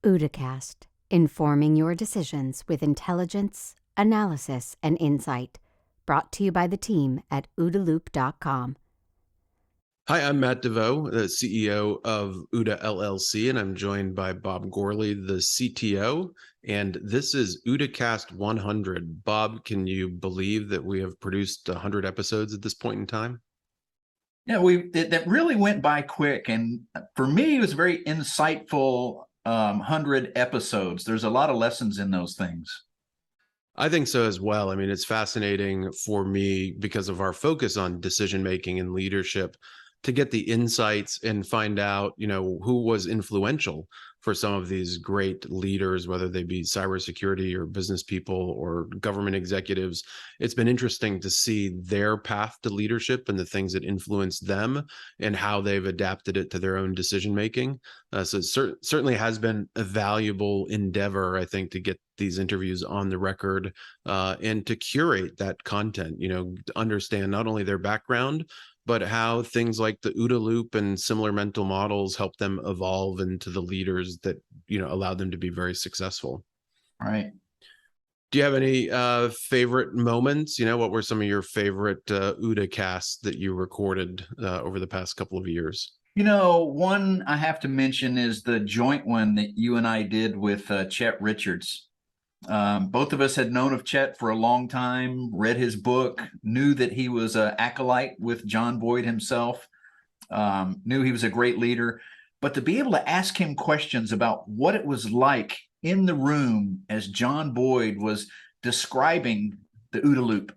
OODAcast, informing your decisions with intelligence, analysis, and insight. Brought to you by the team at OODAloop.com. Hi, I'm Matt Devost, the CEO of Ooda LLC, and I'm joined by Bob Gourley, the CTO. And this is OODAcast 100. Bob, can you believe that we have produced 100 episodes at this point in time? Yeah, that really went by quick, and for me, it was a very insightful 100 episodes. There's a lot of lessons in those things. I think so as well. I mean, it's fascinating for me because of our focus on decision making and leadership to get the insights and find out, who was influential for some of these great leaders, whether they be cybersecurity or business people or government executives. It's been interesting to see their path to leadership and the things that influenced them and how they've adapted it to their own decision making. So it certainly has been a valuable endeavor, I think, to get these interviews on the record and to curate that content, to understand not only their background, but how things like the OODA loop and similar mental models help them evolve into the leaders that, allow them to be very successful. All right. Do you have any favorite moments? What were some of your favorite OODA casts that you recorded over the past couple of years? One I have to mention is the joint one that you and I did with Chet Richards. Both of us had known of Chet for a long time, read his book, knew that he was an acolyte with John Boyd himself, knew he was a great leader. But to be able to ask him questions about what it was like in the room as John Boyd was describing the OODA loop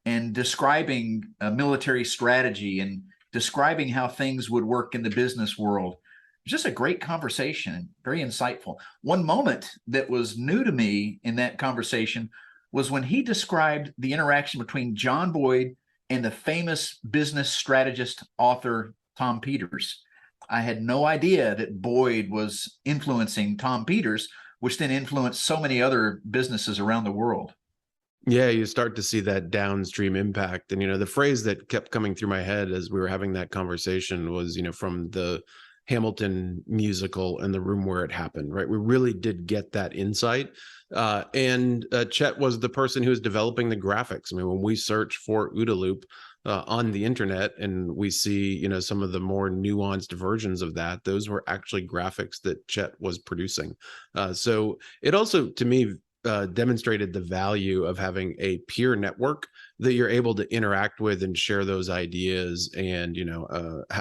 and describing a military strategy and describing how things would work in the business world. Just a great conversation, very insightful. One moment that was new to me in that conversation was when he described the interaction between John Boyd and the famous business strategist author Tom Peters. I had no idea that Boyd was influencing Tom Peters, which then influenced so many other businesses around the world. Yeah, you start to see that downstream impact. And, the phrase that kept coming through my head as we were having that conversation was, from the Hamilton musical and the room where it happened, right? We really did get that insight. And Chet was the person who was developing the graphics. I mean, when we search for OODA loop on the internet and we see, some of the more nuanced versions of that, those were actually graphics that Chet was producing. So it also, to me, demonstrated the value of having a peer network that you're able to interact with and share those ideas and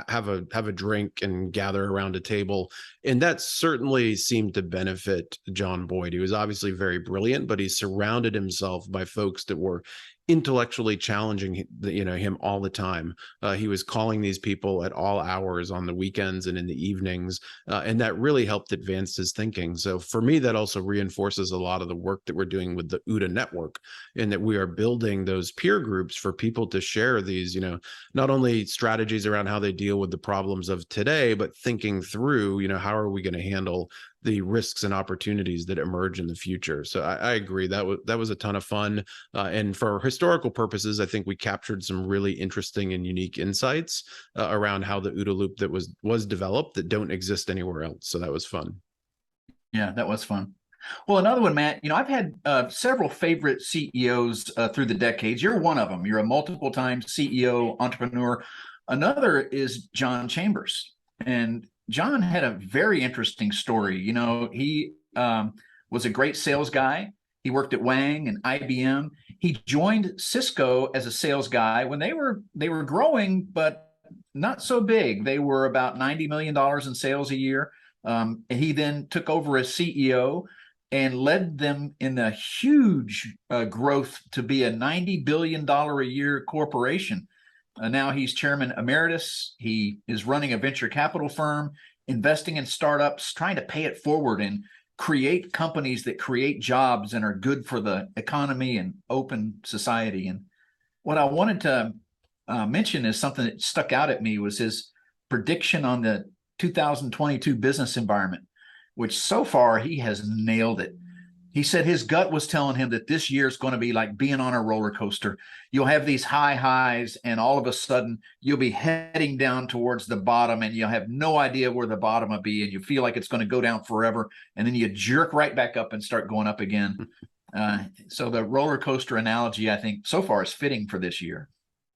have a drink and gather around a table. And that certainly seemed to benefit John Boyd. He was obviously very brilliant, but he surrounded himself by folks that were intellectually challenging him all the time. He was calling these people at all hours on the weekends and in the evenings, and that really helped advance his thinking. So for me, that also reinforces a lot of the work that we're doing with the OODA network, in that we are building those peer groups for people to share these, not only strategies around how they deal with the problems of today, but thinking through, how are we going to handle the risks and opportunities that emerge in the future. So I agree that was a ton of fun. And for historical purposes, I think we captured some really interesting and unique insights around how the OODA loop that was developed that don't exist anywhere else. So that was fun. Yeah, that was fun. Well, another one, Matt, I've had several favorite CEOs through the decades. You're one of them. You're a multiple time CEO entrepreneur. Another is John Chambers. And John had a very interesting story. He was a great sales guy. He worked at Wang and IBM. He joined Cisco as a sales guy when they were growing, but not so big. They were about $90 million in sales a year. He then took over as CEO and led them in a huge growth to be a $90 billion a year corporation. Now he's chairman emeritus. He is running a venture capital firm, investing in startups, trying to pay it forward and create companies that create jobs and are good for the economy and open society. And what I wanted to mention is something that stuck out at me was his prediction on the 2022 business environment, which so far he has nailed it. He said his gut was telling him that this year is going to be like being on a roller coaster. You'll have these high highs, and all of a sudden you'll be heading down towards the bottom, and you'll have no idea where the bottom will be, and you feel like it's going to go down forever, and then you jerk right back up and start going up again. So the roller coaster analogy, I think, so far is fitting for this year.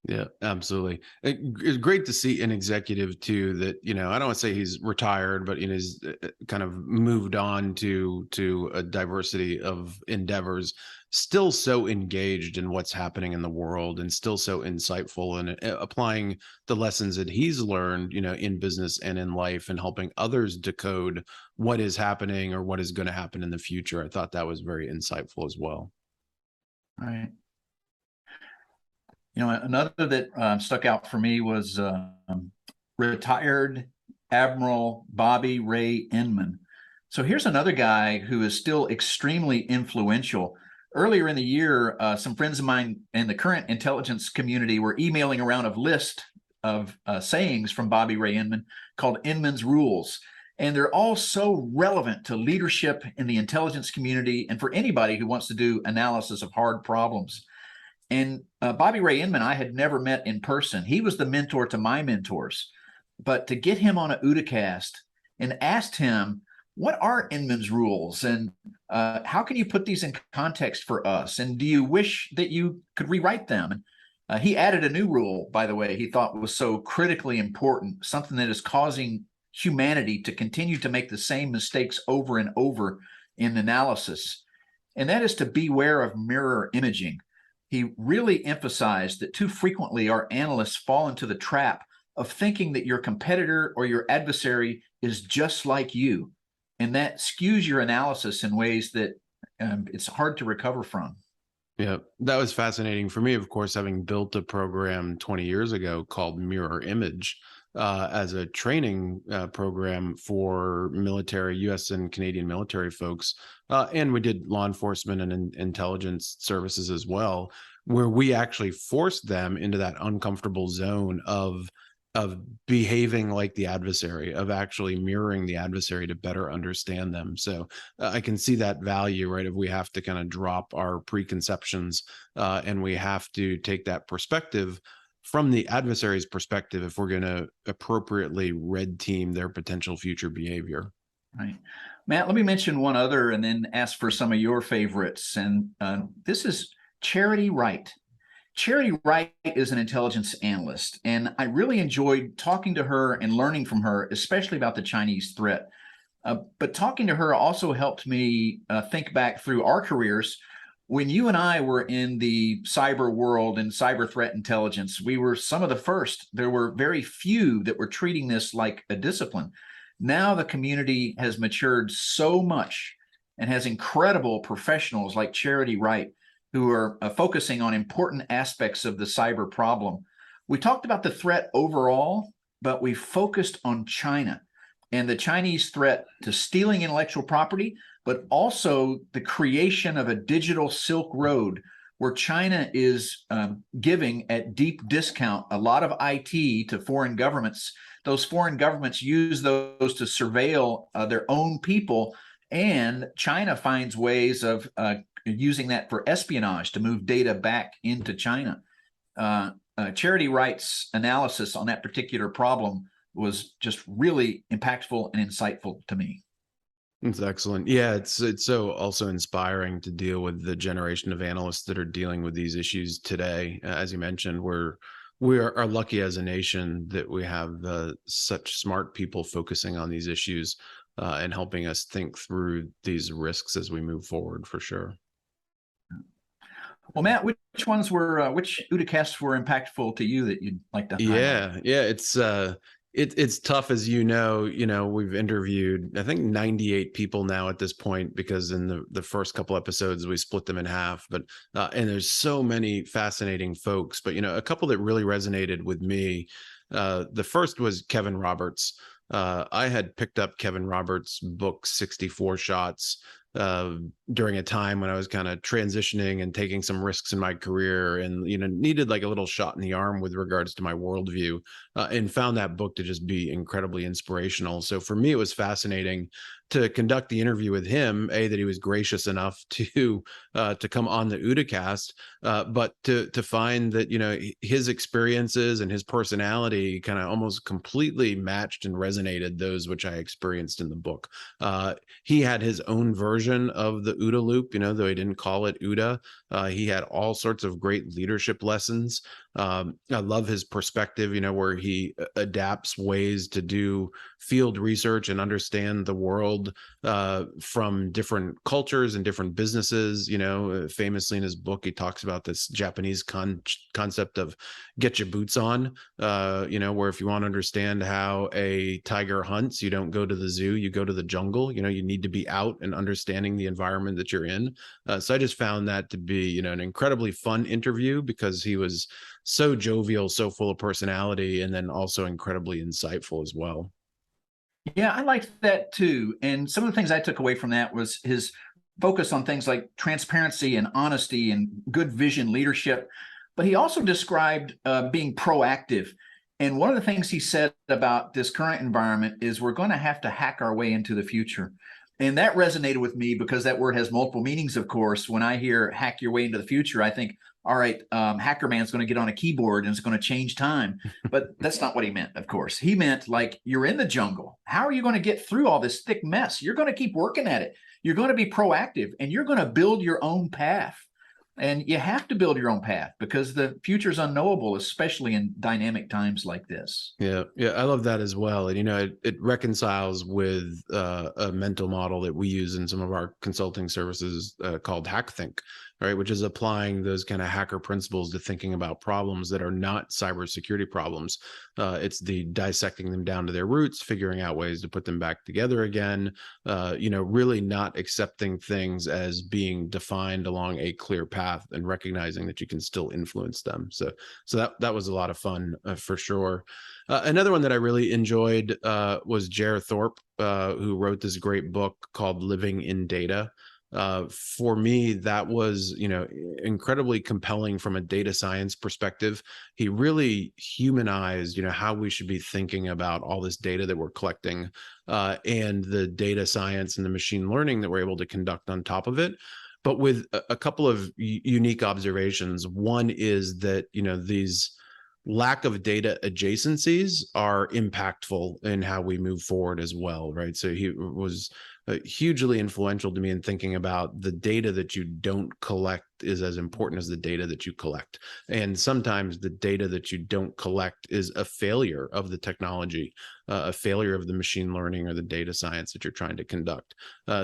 Yeah, absolutely. It's great to see an executive too that, I don't want to say he's retired, but he's kind of moved on to a diversity of endeavors, still so engaged in what's happening in the world and still so insightful and applying the lessons that he's learned, in business and in life and helping others decode what is happening or what is going to happen in the future. I thought that was very insightful as well. All right. Another that stuck out for me was retired Admiral Bobby Ray Inman. So here's another guy who is still extremely influential. Earlier in the year, some friends of mine in the current intelligence community were emailing around a list of sayings from Bobby Ray Inman called Inman's Rules. And they're all so relevant to leadership in the intelligence community and for anybody who wants to do analysis of hard problems. And Bobby Ray Inman, I had never met in person. He was the mentor to my mentors. But to get him on a OODAcast and asked him, what are Inman's rules? And how can you put these in context for us? And do you wish that you could rewrite them? He added a new rule, by the way, he thought was so critically important, something that is causing humanity to continue to make the same mistakes over and over in analysis. And that is to beware of mirror imaging. He really emphasized that too frequently our analysts fall into the trap of thinking that your competitor or your adversary is just like you. And that skews your analysis in ways that it's hard to recover from. Yeah, that was fascinating for me, of course, having built a program 20 years ago called Mirror Image as a training program for military, U.S. and Canadian military folks. And we did law enforcement and intelligence services as well, where we actually forced them into that uncomfortable zone of behaving like the adversary, of actually mirroring the adversary to better understand them. So I can see that value, right? If we have to kind of drop our preconceptions and we have to take that perspective from the adversary's perspective if we're going to appropriately red team their potential future behavior. Right. Matt, let me mention one other and then ask for some of your favorites. And this is Charity Wright. Charity Wright is an intelligence analyst, and I really enjoyed talking to her and learning from her, especially about the Chinese threat. But talking to her also helped me think back through our careers. When you and I were in the cyber world and cyber threat intelligence, we were some of the first. There were very few that were treating this like a discipline. Now the community has matured so much and has incredible professionals like Charity Wright who are focusing on important aspects of the cyber problem. We talked about the threat overall, but we focused on China and the Chinese threat to stealing intellectual property, but also the creation of a digital Silk Road where China is giving at deep discount a lot of IT to foreign governments. Those foreign governments use those to surveil their own people, and China finds ways of using that for espionage to move data back into China. Charity Wright's analysis on that particular problem was just really impactful and insightful to me. It's excellent. Yeah, it's so also inspiring to deal with the generation of analysts that are dealing with these issues today. As you mentioned, we are lucky as a nation that we have such smart people focusing on these issues and helping us think through these risks as we move forward, for sure. Well, Matt, which OODAcasts were impactful to you that you'd like to highlight? Yeah, it's tough, as you know. We've interviewed, I think, 98 people now at this point, because in the first couple episodes we split them in half. But and there's so many fascinating folks. But a couple that really resonated with me. The first was Kevin Roberts. I had picked up Kevin Roberts' book 64 Shots during a time when I was kind of transitioning and taking some risks in my career, and needed like a little shot in the arm with regards to my worldview, and found that book to just be incredibly inspirational. So for me, it was fascinating to conduct the interview with him, that he was gracious enough to come on the OODAcast, but to find that, you know, his experiences and his personality kind of almost completely matched and resonated those which I experienced in the book. He had his own version of the OODA loop, you know, though he didn't call it OODA. He had all sorts of great leadership lessons. I love his perspective, you know, where he adapts ways to do field research and understand the world from different cultures and different businesses. You know, famously in his book, he talks about this Japanese concept of get your boots on, you know, where if you want to understand how a tiger hunts, you don't go to the zoo, you go to the jungle. You know, you need to be out and understanding the environment that you're in. So I just found that to be, you know, an incredibly fun interview because he was so jovial, so full of personality, and then also incredibly insightful as well. Yeah, I liked that too. And some of the things I took away from that was his focus on things like transparency and honesty and good vision leadership. But he also described being proactive. And one of the things he said about this current environment is we're going to have to hack our way into the future. And that resonated with me because that word has multiple meanings, of course. When I hear hack your way into the future, I think, all right, Hacker Man's going to get on a keyboard and it's going to change time. But that's not what he meant, of course. He meant like you're in the jungle. How are you going to get through all this thick mess? You're going to keep working at it. You're going to be proactive and you're going to build your own path. And you have to build your own path because the future is unknowable, especially in dynamic times like this. Yeah, I love that as well. And, you know, it reconciles with a mental model that we use in some of our consulting services called HackThink, right? Which is applying those kind of hacker principles to thinking about problems that are not cybersecurity problems. It's the dissecting them down to their roots, figuring out ways to put them back together again, you know, really not accepting things as being defined along a clear path and recognizing that you can still influence them. So that was a lot of fun for sure. Another one that I really enjoyed was Jer Thorpe, who wrote this great book called Living in Data. For me, that was, you know, incredibly compelling from a data science perspective. He really humanized, you know, how we should be thinking about all this data that we're collecting and the data science and the machine learning that we're able to conduct on top of it. But with a couple of unique observations. One is that, you know, these lack of data adjacencies are impactful in how we move forward as well, right? So he was hugely influential to me in thinking about the data that you don't collect is as important as the data that you collect. And sometimes the data that you don't collect is a failure of the technology, a failure of the machine learning or the data science that you're trying to conduct.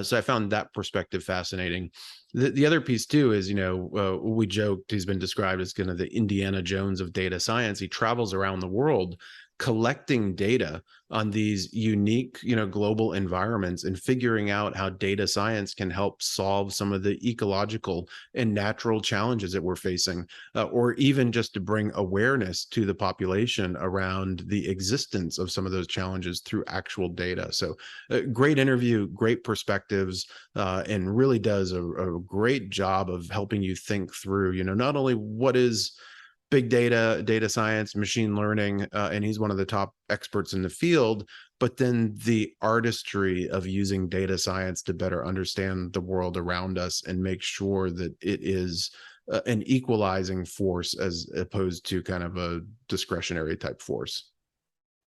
So I found that perspective fascinating. The other piece too is, you know, we joked he's been described as kind of the Indiana Jones of data science. He travels around the world collecting data on these unique, you know, global environments and figuring out how data science can help solve some of the ecological and natural challenges that we're facing, or even just to bring awareness to the population around the existence of some of those challenges through actual data. So great interview, great perspectives, and really does a great job of helping you think through, you know, not only what is big data, data science, machine learning, and he's one of the top experts in the field, but then the artistry of using data science to better understand the world around us and make sure that it is an equalizing force as opposed to kind of a discretionary type force.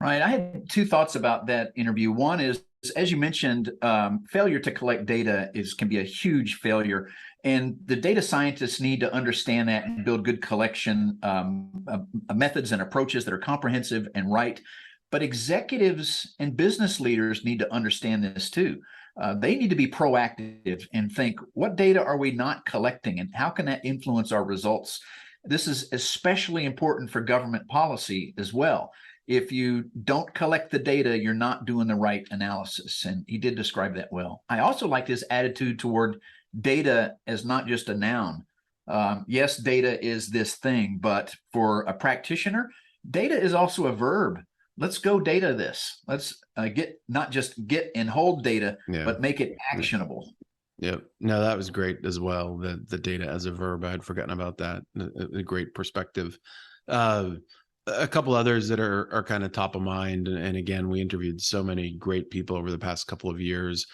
Right. I had two thoughts about that interview. One is, as you mentioned, failure to collect data can be a huge failure. And the data scientists need to understand that and build good collection methods and approaches that are comprehensive and right. But executives and business leaders need to understand this too. They need to be proactive and think, what data are we not collecting and how can that influence our results? This is especially important for government policy as well. If you don't collect the data, you're not doing the right analysis. And he did describe that well. I also liked his attitude toward data as not just a noun. Yes, data is this thing, but for a practitioner, data is also a verb. Let's go data this. Let's not just get and hold data, but make it actionable. Yeah, no, that was great as well. The data as a verb, I had forgotten about that. A great perspective. A couple others that are kind of top of mind, and again, we interviewed so many great people over the past couple of years.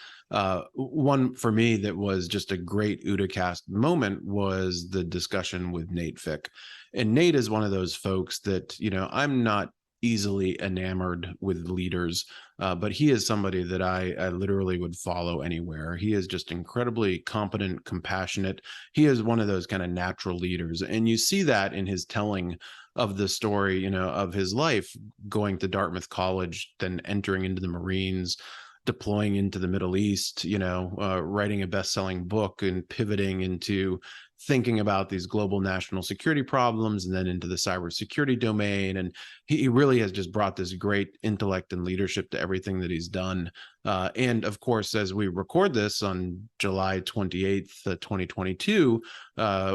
One for me that was just a great OODAcast moment was the discussion with Nate Fick. And Nate is one of those folks that, I'm not easily enamored with leaders, but he is somebody that I literally would follow anywhere. He is just incredibly competent, compassionate. He is one of those kind of natural leaders, and you see that in his telling of the story, of his life, going to Dartmouth College, then entering into the Marines, deploying into the Middle East, writing a best-selling book and pivoting into thinking about these global national security problems, and then into the cybersecurity domain. And he really has just brought this great intellect and leadership to everything that he's done. And of course, as we record this on July 28th, 2022,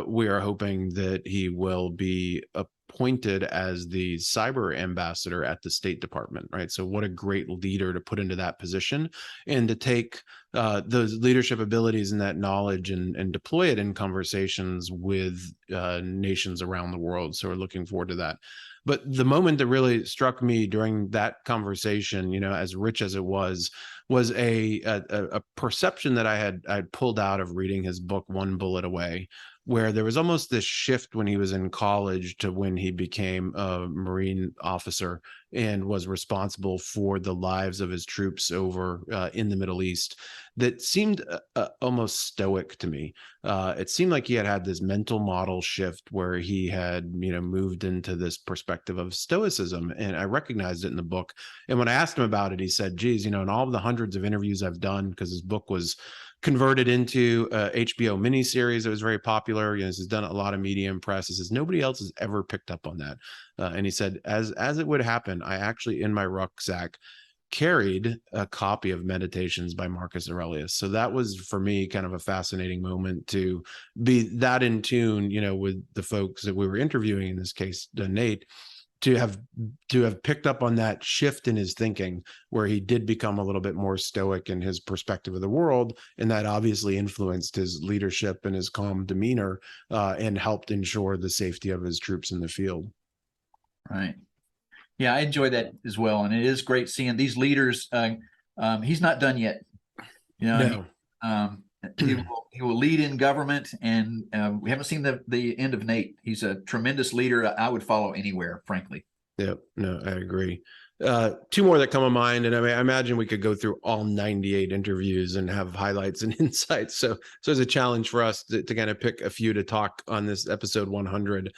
we are hoping that he will be appointed as the cyber ambassador at the State Department, right? So what a great leader to put into that position, and to take those leadership abilities and that knowledge and deploy it in conversations with nations around the world. So we're looking forward to that. But the moment that really struck me during that conversation, as rich as it was a perception that I'd pulled out of reading his book, One Bullet Away, where there was almost this shift when he was in college to when he became a Marine officer and was responsible for the lives of his troops over in the Middle East, that seemed almost stoic to me. It seemed like he had this mental model shift where he had, moved into this perspective of stoicism. And I recognized it in the book. And when I asked him about it, he said, geez, in all of the hundreds of interviews I've done, because his book was converted into a HBO miniseries that was very popular. He's done a lot of media and press. He says, nobody else has ever picked up on that. And he said, as it would happen, I actually, in my rucksack, carried a copy of Meditations by Marcus Aurelius. So that was, for me, kind of a fascinating moment to be that in tune, with the folks that we were interviewing, in this case, Nate, to have picked up on that shift in his thinking, where he did become a little bit more stoic in his perspective of the world, and that obviously influenced his leadership and his calm demeanor, and helped ensure the safety of his troops in the field. Right. Yeah, I enjoy that as well, and it is great seeing these leaders. He's not done yet. No. He will lead in government, and we haven't seen the end of Nate. He's a tremendous leader. I would follow anywhere, frankly. Yep. No, I agree. Two more that come to mind, and I imagine we could go through all 98 interviews and have highlights and insights. So it's a challenge for us to kind of pick a few to talk on this episode 100.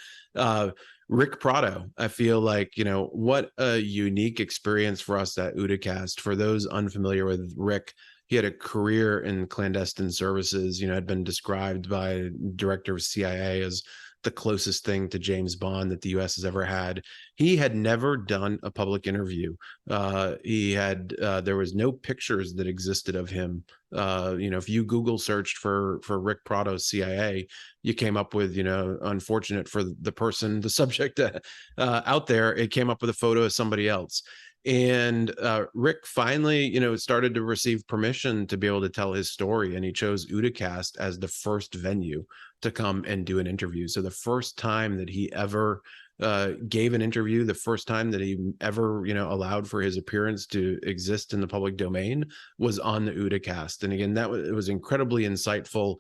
Rick Prado, I feel like, what a unique experience for us at OODAcast. For those unfamiliar with Rick, he had a career in clandestine services, had been described by director of CIA as the closest thing to James Bond that the US has ever had. He had never done a public interview. There was no pictures that existed of him. If you Google searched for Rick Prado CIA, you came up with, unfortunate for the person, the subject out there, it came up with a photo of somebody else. And Rick finally, started to receive permission to be able to tell his story, and he chose OODAcast as the first venue to come and do an interview. So the first time that he ever gave an interview, the first time that he ever, allowed for his appearance to exist in the public domain, was on the OODAcast. And again, it was incredibly insightful.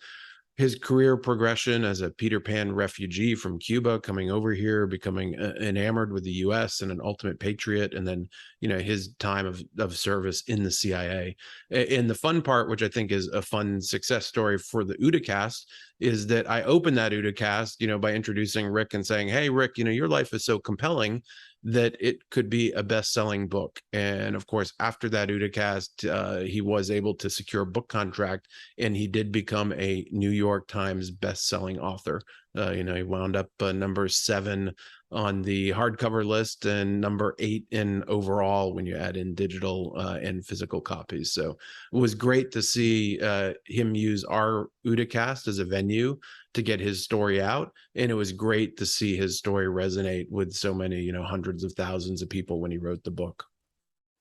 His career progression as a Peter Pan refugee from Cuba, coming over here, becoming enamored with the US and an ultimate patriot, and then, his time of service in the CIA. And the fun part, which I think is a fun success story for the OODAcast, is that I opened that OODAcast, by introducing Rick and saying, hey, Rick, your life is so compelling that it could be a best-selling book. And of course, after that OODAcast, he was able to secure a book contract, and he did become a New York Times best-selling author. He wound up number 7 on the hardcover list and number 8 in overall when you add in digital and physical copies. So it was great to see him use our OODAcast as a venue to get his story out. And it was great to see his story resonate with so many, hundreds of thousands of people when he wrote the book.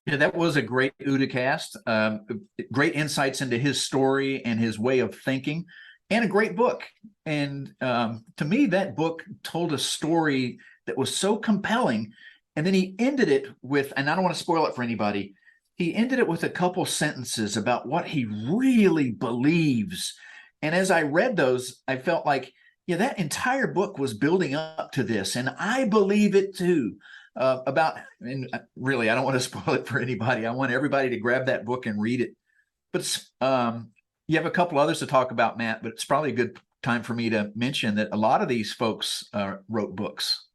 Yeah, that was a great OODAcast. Great insights into his story and his way of thinking, and a great book. And to me, that book told a story that was so compelling. And then he ended it with, and I don't want to spoil it for anybody, he ended it with a couple sentences about what he really believes. And as I read those, I felt like, yeah, that entire book was building up to this, and I believe it too. And really, I don't want to spoil it for anybody. I want everybody to grab that book and read it. But you have a couple others to talk about, Matt, but it's probably a good time for me to mention that a lot of these folks wrote books.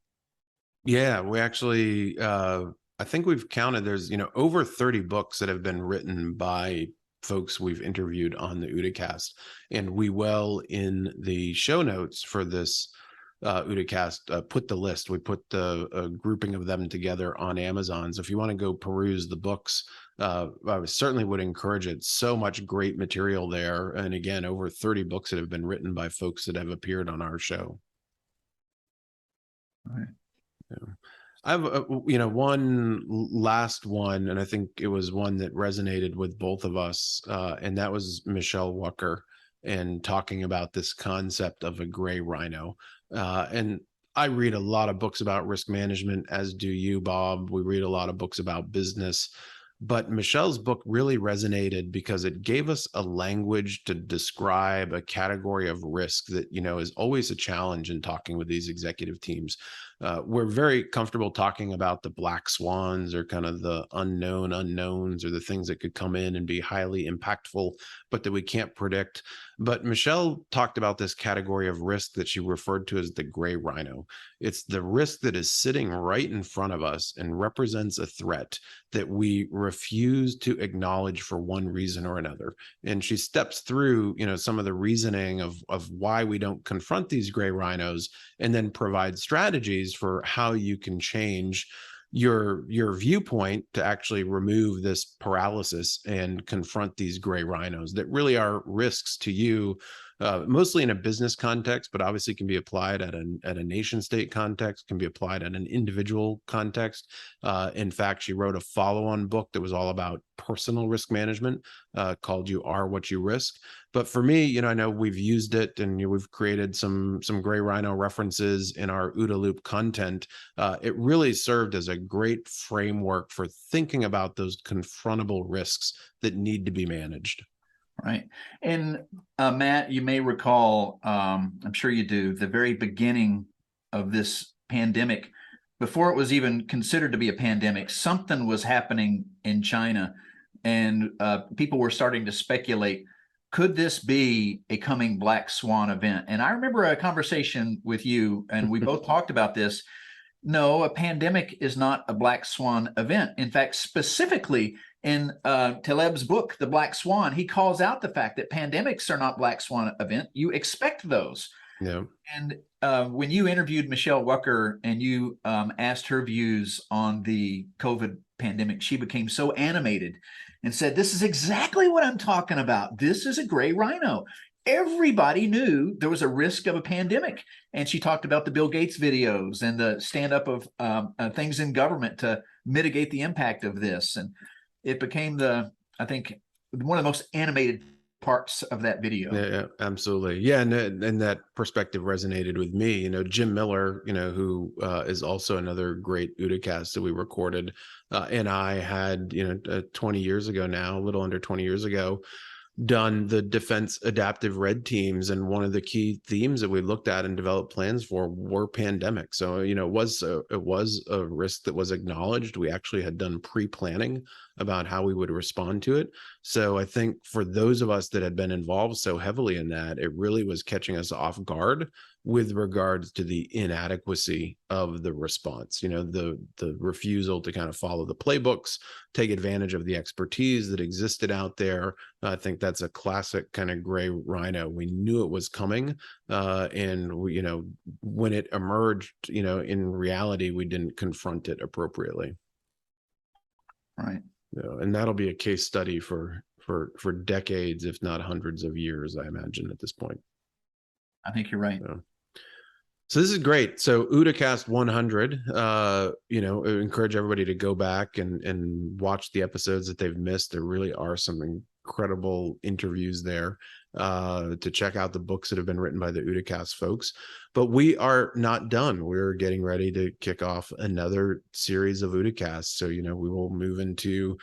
Yeah, we actually, I think we've counted, there's, over 30 books that have been written by folks we've interviewed on the OODAcast. And we will, in the show notes for this OODAcast, put the list. We put the grouping of them together on Amazon. So if you want to go peruse the books, I certainly would encourage it. So much great material there. And again, over 30 books that have been written by folks that have appeared on our show. All right. Yeah. I have, one last one, and I think it was one that resonated with both of us, and that was Michelle Wucker, and talking about this concept of a gray rhino. And I read a lot of books about risk management, as do you, Bob. We read a lot of books about business. But Michelle's book really resonated because it gave us a language to describe a category of risk that, is always a challenge in talking with these executive teams. We're very comfortable talking about the black swans, or kind of the unknown unknowns, or the things that could come in and be highly impactful, but that we can't predict. But Michelle talked about this category of risk that she referred to as the gray rhino. It's the risk that is sitting right in front of us and represents a threat that we refuse to acknowledge for one reason or another. And she steps through, some of the reasoning of why we don't confront these gray rhinos, and then provide strategies for how you can change your viewpoint to actually remove this paralysis and confront these gray rhinos that really are risks to you, mostly in a business context, but obviously can be applied at a nation state context, can be applied at an individual context. In fact, she wrote a follow-on book that was all about personal risk management, called You Are What You Risk. But for me, I know we've used it, and we've created some gray rhino references in our OODA Loop content. It really served as a great framework for thinking about those confrontable risks that need to be managed. Right. And Matt, you may recall, I'm sure you do, the very beginning of this pandemic, before it was even considered to be a pandemic, something was happening in China, and people were starting to speculate, could this be a coming black swan event? And I remember a conversation with you, and we both talked about this. No, a pandemic is not a black swan event. In fact, specifically in Taleb's book, The Black Swan, he calls out the fact that pandemics are not black swan event. You expect those. Yeah. And when you interviewed Michelle Wucker and you asked her views on the COVID pandemic, she became so animated and said, this is exactly what I'm talking about. This is a gray rhino. Everybody knew there was a risk of a pandemic. And she talked about the Bill Gates videos and the stand-up of things in government to mitigate the impact of this. And it became I think, one of the most animated parts of that video. Yeah, absolutely. Yeah, and that perspective resonated with me. Jim Miller, who is also another great OODAcast that we recorded, and I had, 20 years ago now, a little under 20 years ago, done the defense adaptive red teams, and one of the key themes that we looked at and developed plans for were pandemics. So it was a risk that was acknowledged. We actually had done pre-planning about how we would respond to it. So I think for those of us that had been involved so heavily in that, it really was catching us off guard with regards to the inadequacy of the response, the refusal to kind of follow the playbooks, take advantage of the expertise that existed out there. I think that's a classic kind of gray rhino. We knew it was coming, and we, when it emerged, in reality, we didn't confront it appropriately. Right. And that'll be a case study for decades, if not hundreds of years, I imagine, at this point. I think you're right. So this is great. So OODAcast 100, I encourage everybody to go back and watch the episodes that they've missed. There really are some incredible interviews there. to check out the books that have been written by the OODAcast folks. But we are not done. We're getting ready to kick off another series of OODAcasts. So, we will move into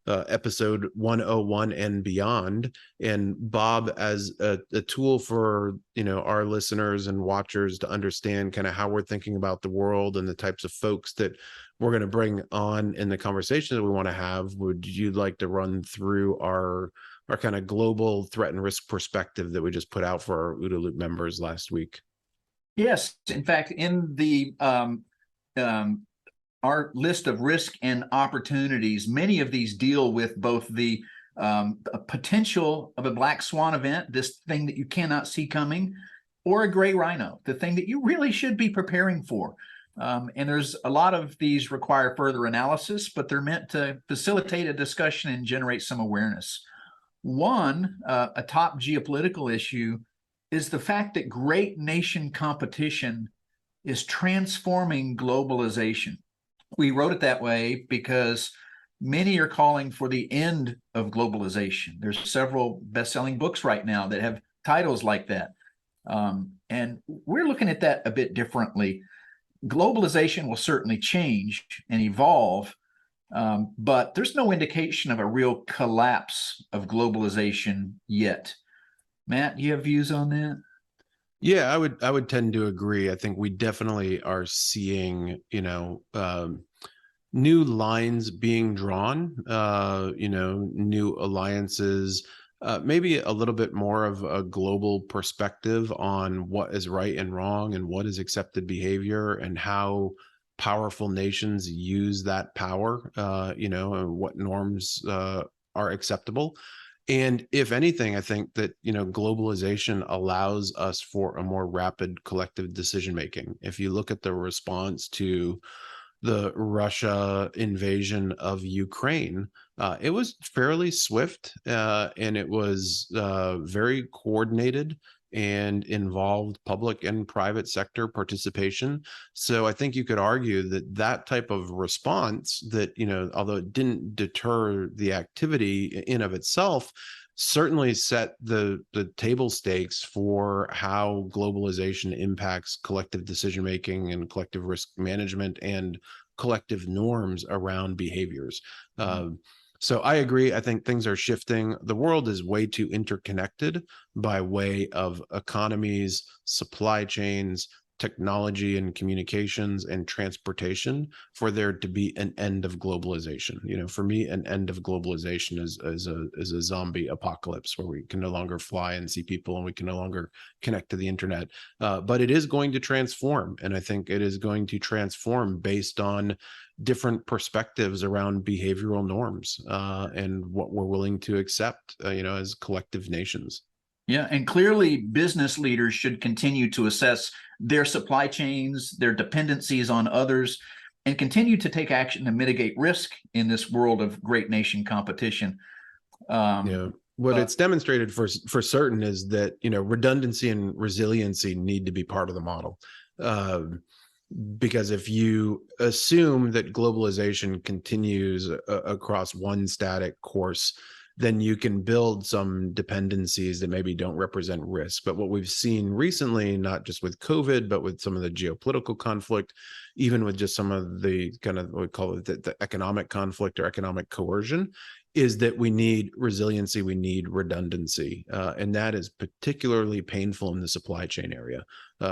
episode 101 and beyond. And Bob, as a tool for our listeners and watchers to understand kind of how we're thinking about the world and the types of folks that we're going to bring on in the conversation that we want to have, would you like to run through our kind of global threat and risk perspective that we just put out for our OODA Loop members last week? Yes, in fact, in the our list of risk and opportunities, many of these deal with both the potential of a black swan event, this thing that you cannot see coming, or a gray rhino, the thing that you really should be preparing for. And there's a lot of these require further analysis, but they're meant to facilitate a discussion and generate some awareness. One, a top geopolitical issue is the fact that great nation competition is transforming globalization. We wrote it that way because many are calling for the end of globalization. There's several best-selling books right now that have titles like that. And we're looking at that a bit differently. Globalization will certainly change and evolve, but there's no indication of a real collapse of globalization yet. Matt, do you have views on that? Yeah, I would tend to agree. I think we definitely are seeing, new lines being drawn, new alliances, maybe a little bit more of a global perspective on what is right and wrong and what is accepted behavior and how powerful nations use that power, and what norms are acceptable. And if anything, I think that, globalization allows us for a more rapid collective decision-making. If you look at the response to the Russia invasion of Ukraine, it was fairly swift, and it was very coordinated and involved public and private sector participation. So I think you could argue that that type of response that, although it didn't deter the activity in of itself, certainly set the table stakes for how globalization impacts collective decision-making and collective risk management and collective norms around behaviors. So I agree. I think things are shifting. The world is way too interconnected by way of economies, supply chains, technology and communications and transportation for there to be an end of globalization. For me, an end of globalization is a zombie apocalypse where we can no longer fly and see people and we can no longer connect to the internet. But it is going to transform. And I think it is going to transform based on different perspectives around behavioral norms and what we're willing to accept, as collective nations. Yeah, and clearly business leaders should continue to assess their supply chains, their dependencies on others, and continue to take action to mitigate risk in this world of great nation competition. What it's demonstrated for certain is that, redundancy and resiliency need to be part of the model. Because if you assume that globalization continues across one static course, then you can build some dependencies that maybe don't represent risk. But what we've seen recently, not just with COVID, but with some of the geopolitical conflict, even with just some of the kind of what we call it the economic conflict or economic coercion, is that we need resiliency, we need redundancy. And that is particularly painful in the supply chain area.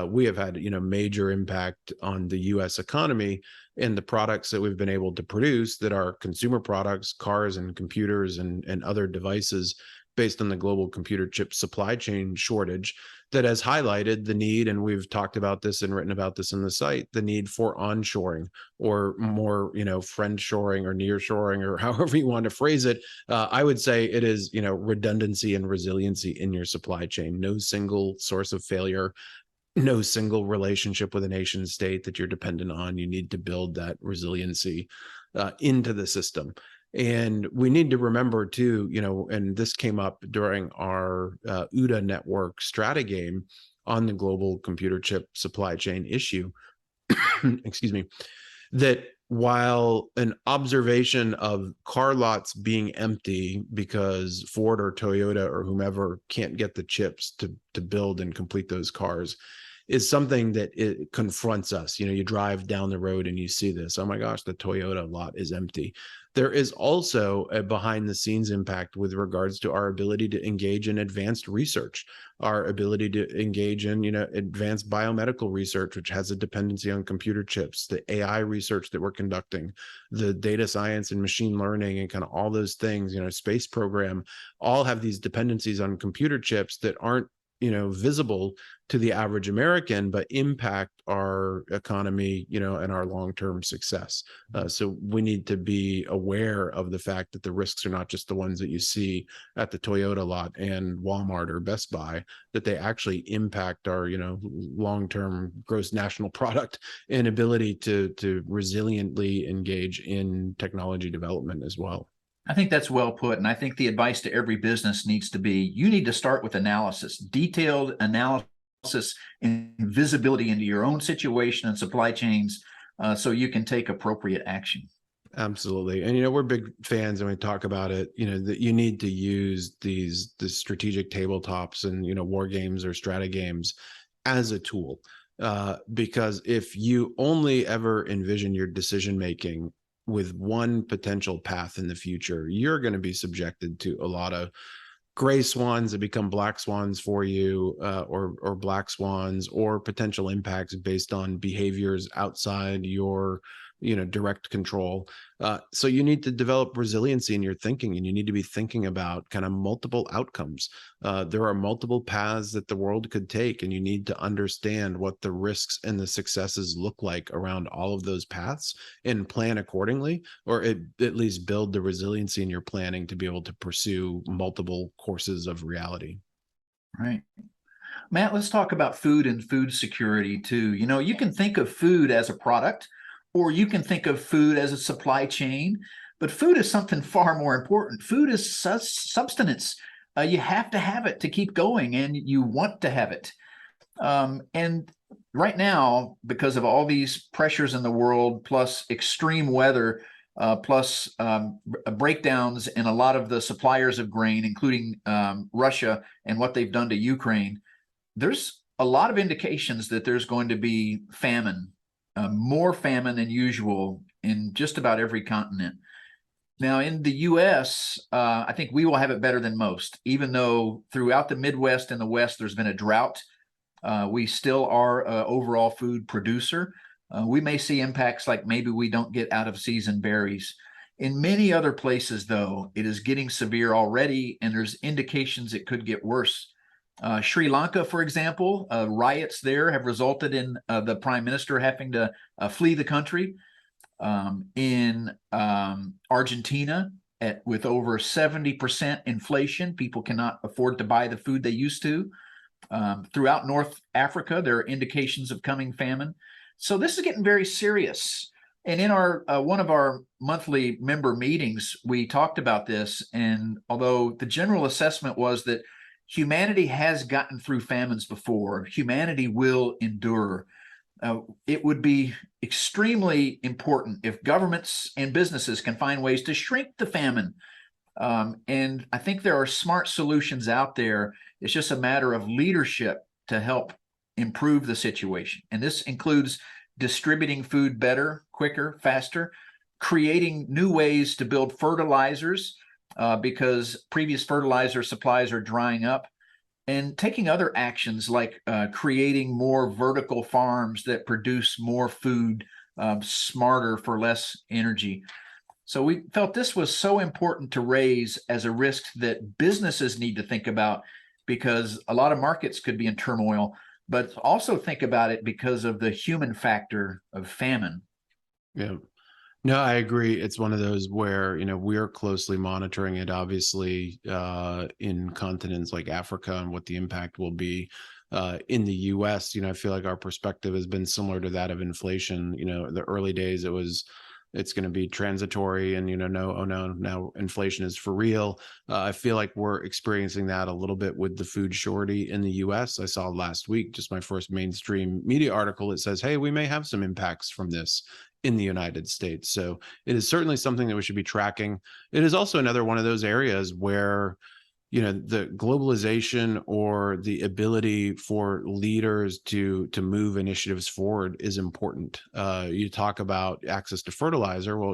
We have had, major impact on the US economy and the products that we've been able to produce that are consumer products, cars and computers and other devices based on the global computer chip supply chain shortage that has highlighted the need, and we've talked about this and written about this in the site, the need for onshoring or more, friendshoring or nearshoring or however you want to phrase it. I would say it is, redundancy and resiliency in your supply chain. No single source of failure, no single relationship with a nation state that you're dependent on. You need to build that resiliency into the system. And we need to remember too, and this came up during our OODA network strata game on the global computer chip supply chain issue, excuse me, that while an observation of car lots being empty because Ford or Toyota or whomever can't get the chips to build and complete those cars is something that it confronts us. You drive down the road and you see this. Oh my gosh, the Toyota lot is empty. There is also a behind the scenes impact with regards to our ability to engage in advanced research, our ability to engage in, advanced biomedical research, which has a dependency on computer chips, the AI research that we're conducting, the data science and machine learning and kind of all those things, space program, all have these dependencies on computer chips that aren't visible to the average American, but impact our economy, and our long-term success. So we need to be aware of the fact that the risks are not just the ones that you see at the Toyota lot and Walmart or Best Buy, that they actually impact our, long-term gross national product and ability to resiliently engage in technology development as well. I think that's well put. And I think the advice to every business needs to be, you need to start with analysis, detailed analysis and visibility into your own situation and supply chains so you can take appropriate action. Absolutely. And, we're big fans and we talk about it, that you need to use the strategic tabletops and, war games or strata games as a tool. Because if you only ever envision your decision-making with one potential path in the future, you're going to be subjected to a lot of gray swans that become black swans for you, or black swans, or potential impacts based on behaviors outside your direct control. So you need to develop resiliency in your thinking, and you need to be thinking about kind of multiple outcomes. There are multiple paths that the world could take, and you need to understand what the risks and the successes look like around all of those paths and plan accordingly, or at least build the resiliency in your planning to be able to pursue multiple courses of reality. Right. Matt, let's talk about food and food security too. You can think of food as a product, or you can think of food as a supply chain, but food is something far more important. Food is substance. You have to have it to keep going, and you want to have it. And right now, because of all these pressures in the world, plus extreme weather, plus breakdowns in a lot of the suppliers of grain, including Russia and what they've done to Ukraine, there's a lot of indications that there's going to be famine. More famine than usual in just about every continent. Now, in the U.S., I think we will have it better than most, even though throughout the Midwest and the West, there's been a drought. We still are an overall food producer. We may see impacts like maybe we don't get out of season berries. In many other places, though, it is getting severe already, and there's indications it could get worse. Sri Lanka, for example, riots there have resulted in the prime minister having to flee the country. In Argentina, with over 70% inflation, people cannot afford to buy the food they used to. Throughout North Africa, there are indications of coming famine. So this is getting very serious. And in our one of our monthly member meetings, we talked about this. And although the general assessment was that humanity has gotten through famines before, humanity will endure. It would be extremely important if governments and businesses can find ways to shrink the famine. And I think there are smart solutions out there. It's just a matter of leadership to help improve the situation. And this includes distributing food better, quicker, faster, creating new ways to build fertilizers, because previous fertilizer supplies are drying up, and taking other actions like creating more vertical farms that produce more food smarter for less energy. So we felt this was so important to raise as a risk that businesses need to think about, because a lot of markets could be in turmoil, but also think about it because of the human factor of famine. Yeah. No, I agree. It's one of those where, we're closely monitoring it, obviously, in continents like Africa and what the impact will be. In the US, I feel like our perspective has been similar to that of inflation. The early days, it's going to be transitory and, now inflation is for real. I feel like we're experiencing that a little bit with the food shortage in the US. I saw last week, just my first mainstream media article, it says, hey, we may have some impacts from this in the United States. So it is certainly something that we should be tracking. It is also another one of those areas where, the globalization or the ability for leaders to move initiatives forward is important. You talk about access to fertilizer. Well,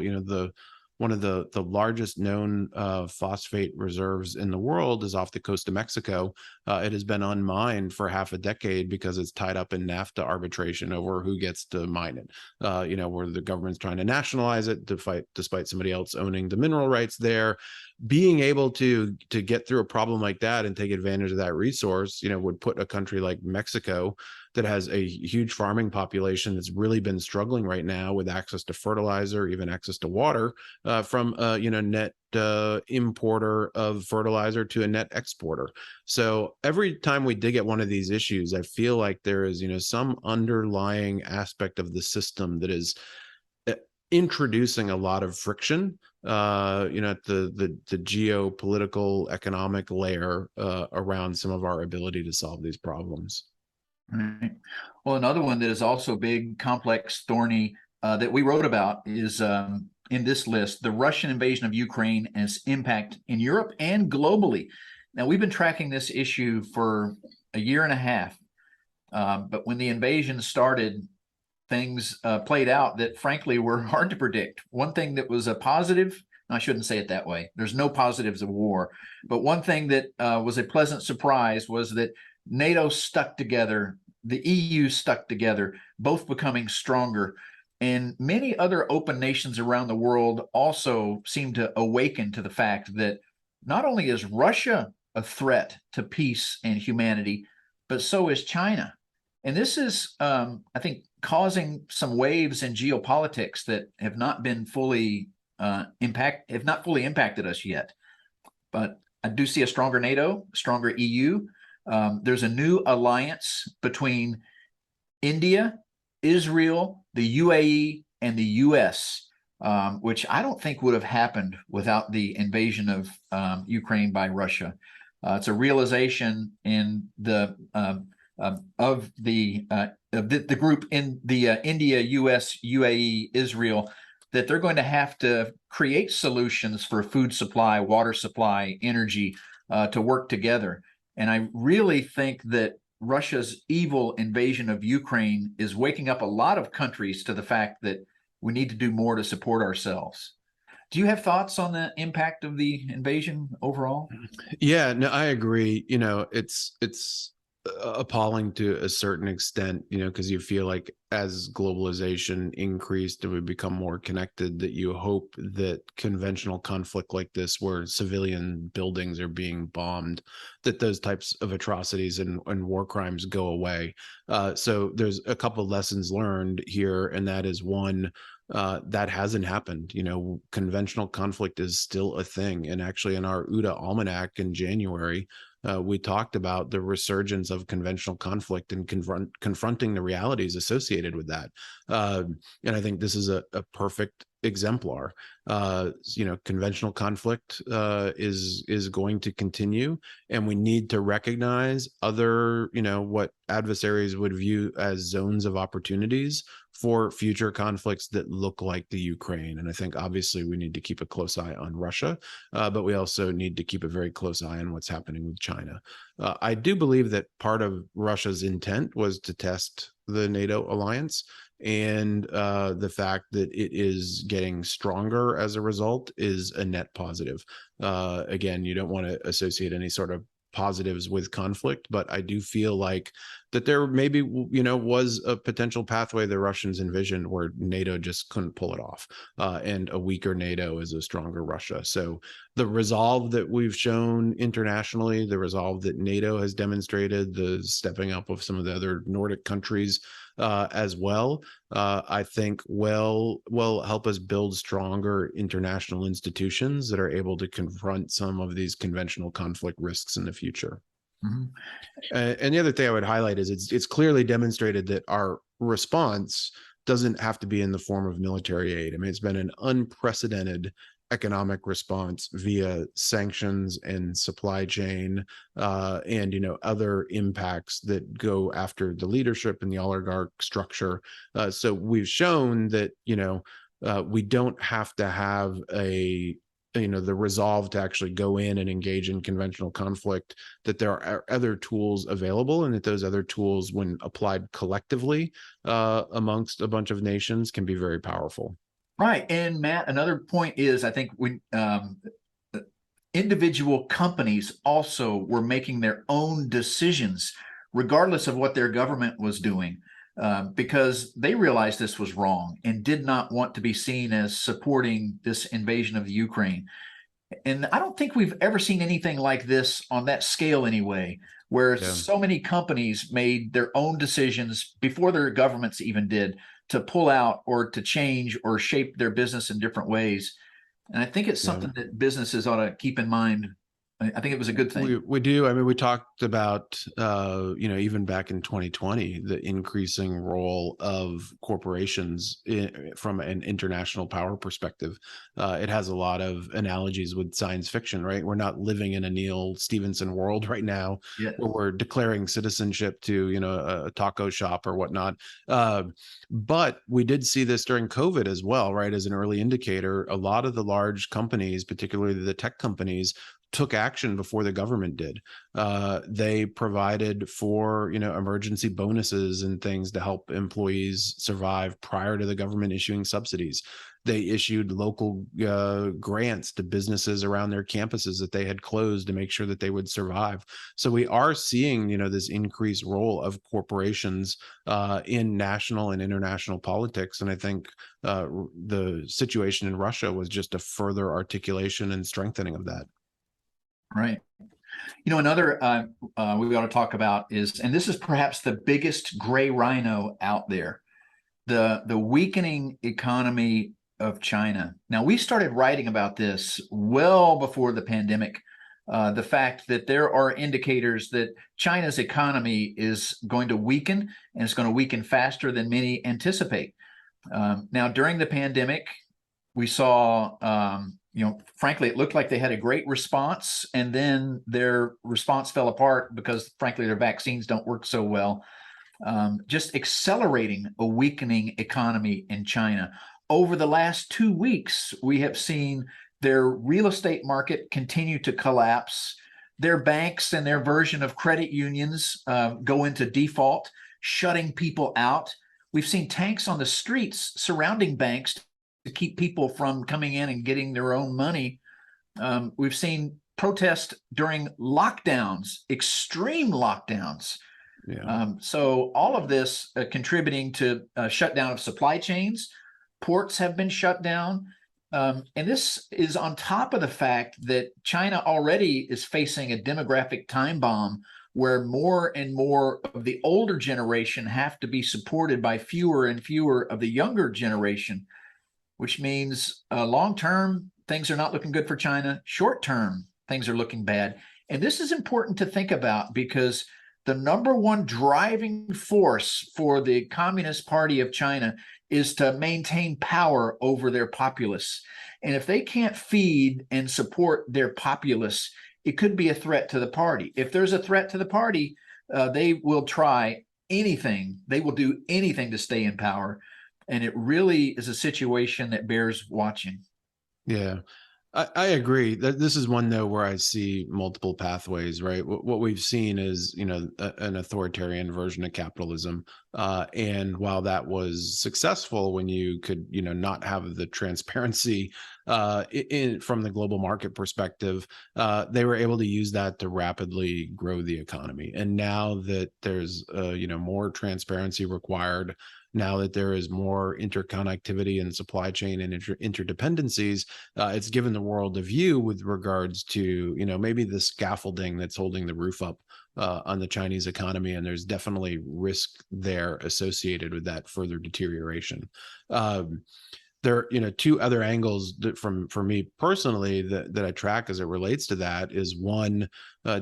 one of the largest known phosphate reserves in the world is off the coast of Mexico. It has been unmined for half a decade because it's tied up in NAFTA arbitration over who gets to mine it. Where the government's trying to nationalize it despite somebody else owning the mineral rights there. Being able to get through a problem like that and take advantage of that resource, would put a country like Mexico that has a huge farming population that's really been struggling right now with access to fertilizer, even access to water, from net importer of fertilizer to a net exporter. So every time we dig at one of these issues, I feel like there is, some underlying aspect of the system that is introducing a lot of friction, at the geopolitical economic layer around some of our ability to solve these problems. Right. Well, another one that is also big, complex, thorny, that we wrote about is in this list, the Russian invasion of Ukraine and its impact in Europe and globally. Now, we've been tracking this issue for a year and a half, but when the invasion started, things played out that frankly were hard to predict. One thing that was a positive, I shouldn't say it that way, there's no positives of war, but one thing that was a pleasant surprise was that NATO stuck together, the EU stuck together, both becoming stronger. And many other open nations around the world also seem to awaken to the fact that not only is Russia a threat to peace and humanity, but so is China. And this is, I think, causing some waves in geopolitics that have not been fully impacted us yet. But I do see a stronger NATO, stronger EU. There's a new alliance between India, Israel, the UAE, and the US, which I don't think would have happened without the invasion of Ukraine by Russia. It's a realization in the group in the India, US, UAE, Israel, that they're going to have to create solutions for food supply, water supply, energy to work together. And I really think that Russia's evil invasion of Ukraine is waking up a lot of countries to the fact that we need to do more to support ourselves. Do you have thoughts on the impact of the invasion overall? Yeah, no, I agree. It's appalling to a certain extent, because you feel like as globalization increased and we become more connected, that you hope that conventional conflict like this, where civilian buildings are being bombed, that those types of atrocities and war crimes go away. So there's a couple of lessons learned here, and that is one, that hasn't happened. Conventional conflict is still a thing. And actually in our OODA Almanac in January, we talked about the resurgence of conventional conflict and confronting the realities associated with that. And I think this is a perfect exemplar. Conventional conflict is going to continue, and we need to recognize other, what adversaries would view as zones of opportunities for future conflicts that look like the Ukraine. And I think obviously we need to keep a close eye on Russia, but we also need to keep a very close eye on what's happening with China. I do believe that part of Russia's intent was to test the NATO alliance, and the fact that it is getting stronger as a result is a net positive. Again, you don't want to associate any sort of positives with conflict, but I do feel like that there maybe, was a potential pathway the Russians envisioned where NATO just couldn't pull it off. And a weaker NATO is a stronger Russia. So the resolve that we've shown internationally, the resolve that NATO has demonstrated, the stepping up of some of the other Nordic countries as well, I think will help us build stronger international institutions that are able to confront some of these conventional conflict risks in the future. Mm-hmm. And the other thing I would highlight is it's clearly demonstrated that our response doesn't have to be in the form of military aid. I mean, it's been an unprecedented economic response via sanctions and supply chain, and other impacts that go after the leadership and the oligarch structure. So we've shown that we don't have to have the resolve to actually go in and engage in conventional conflict, that there are other tools available, and that those other tools, when applied collectively amongst a bunch of nations, can be very powerful. Right. And Matt, another point is, I think when individual companies also were making their own decisions, regardless of what their government was doing, because they realized this was wrong and did not want to be seen as supporting this invasion of the Ukraine. And I don't think we've ever seen anything like this on that scale anyway, where so many companies made their own decisions before their governments even did, to pull out or to change or shape their business in different ways. And I think it's something that businesses ought to keep in mind. I think it was a good thing. We do. I mean, we talked about, even back in 2020, the increasing role of corporations from an international power perspective. It has a lot of analogies with science fiction, right? We're not living in a Neil Stephenson world right now, where we're declaring citizenship to, a taco shop or whatnot. But we did see this during COVID as well, right? As an early indicator, a lot of the large companies, particularly the tech companies, took action before the government did. They provided for, emergency bonuses and things to help employees survive prior to the government issuing subsidies. They issued local grants to businesses around their campuses that they had closed to make sure that they would survive. So we are seeing, this increased role of corporations in national and international politics. And I think the situation in Russia was just a further articulation and strengthening of that. Right. Another we ought to talk about is, and this is perhaps the biggest gray rhino out there, the weakening economy of China. Now, we started writing about this well before the pandemic. The fact that there are indicators that China's economy is going to weaken, and it's going to weaken faster than many anticipate. Now, during the pandemic, we saw frankly, it looked like they had a great response, and then their response fell apart because, frankly, their vaccines don't work so well, just accelerating a weakening economy in China. Over the last 2 weeks, we have seen their real estate market continue to collapse. Their banks and their version of credit unions go into default, shutting people out. We've seen tanks on the streets surrounding banks to keep people from coming in and getting their own money. We've seen protests during lockdowns, extreme lockdowns. So all of this contributing to a shutdown of supply chains. Ports have been shut down. And this is on top of the fact that China already is facing a demographic time bomb, where more and more of the older generation have to be supported by fewer and fewer of the younger generation, which means long-term, things are not looking good for China. Short-term, things are looking bad. And this is important to think about, because the number one driving force for the Communist Party of China is to maintain power over their populace. And if they can't feed and support their populace, it could be a threat to the party. If there's a threat to the party, they will try anything. They will do anything to stay in power. And it really is a situation that bears watching. Yeah, I agree. This is one, though, where I see multiple pathways, right? What we've seen is, an authoritarian version of capitalism. And while that was successful when you could, not have the transparency from the global market perspective, they were able to use that to rapidly grow the economy. And now that there's, more transparency required, now that there is more interconnectivity and supply chain and interdependencies, it's given the world a view with regards to, maybe the scaffolding that's holding the roof up on the Chinese economy. And there's definitely risk there associated with that further deterioration. there, two other angles that for me personally that I track as it relates to that is one,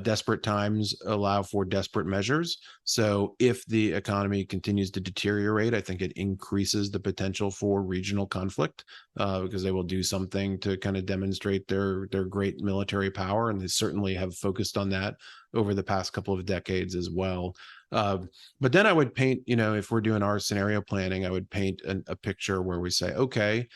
desperate times allow for desperate measures. So if the economy continues to deteriorate, I think it increases the potential for regional conflict, because they will do something to kind of demonstrate their great military power, and they certainly have focused on that over the past couple of decades as well. But then I would paint, if we're doing our scenario planning, I would paint a picture where we say, okay,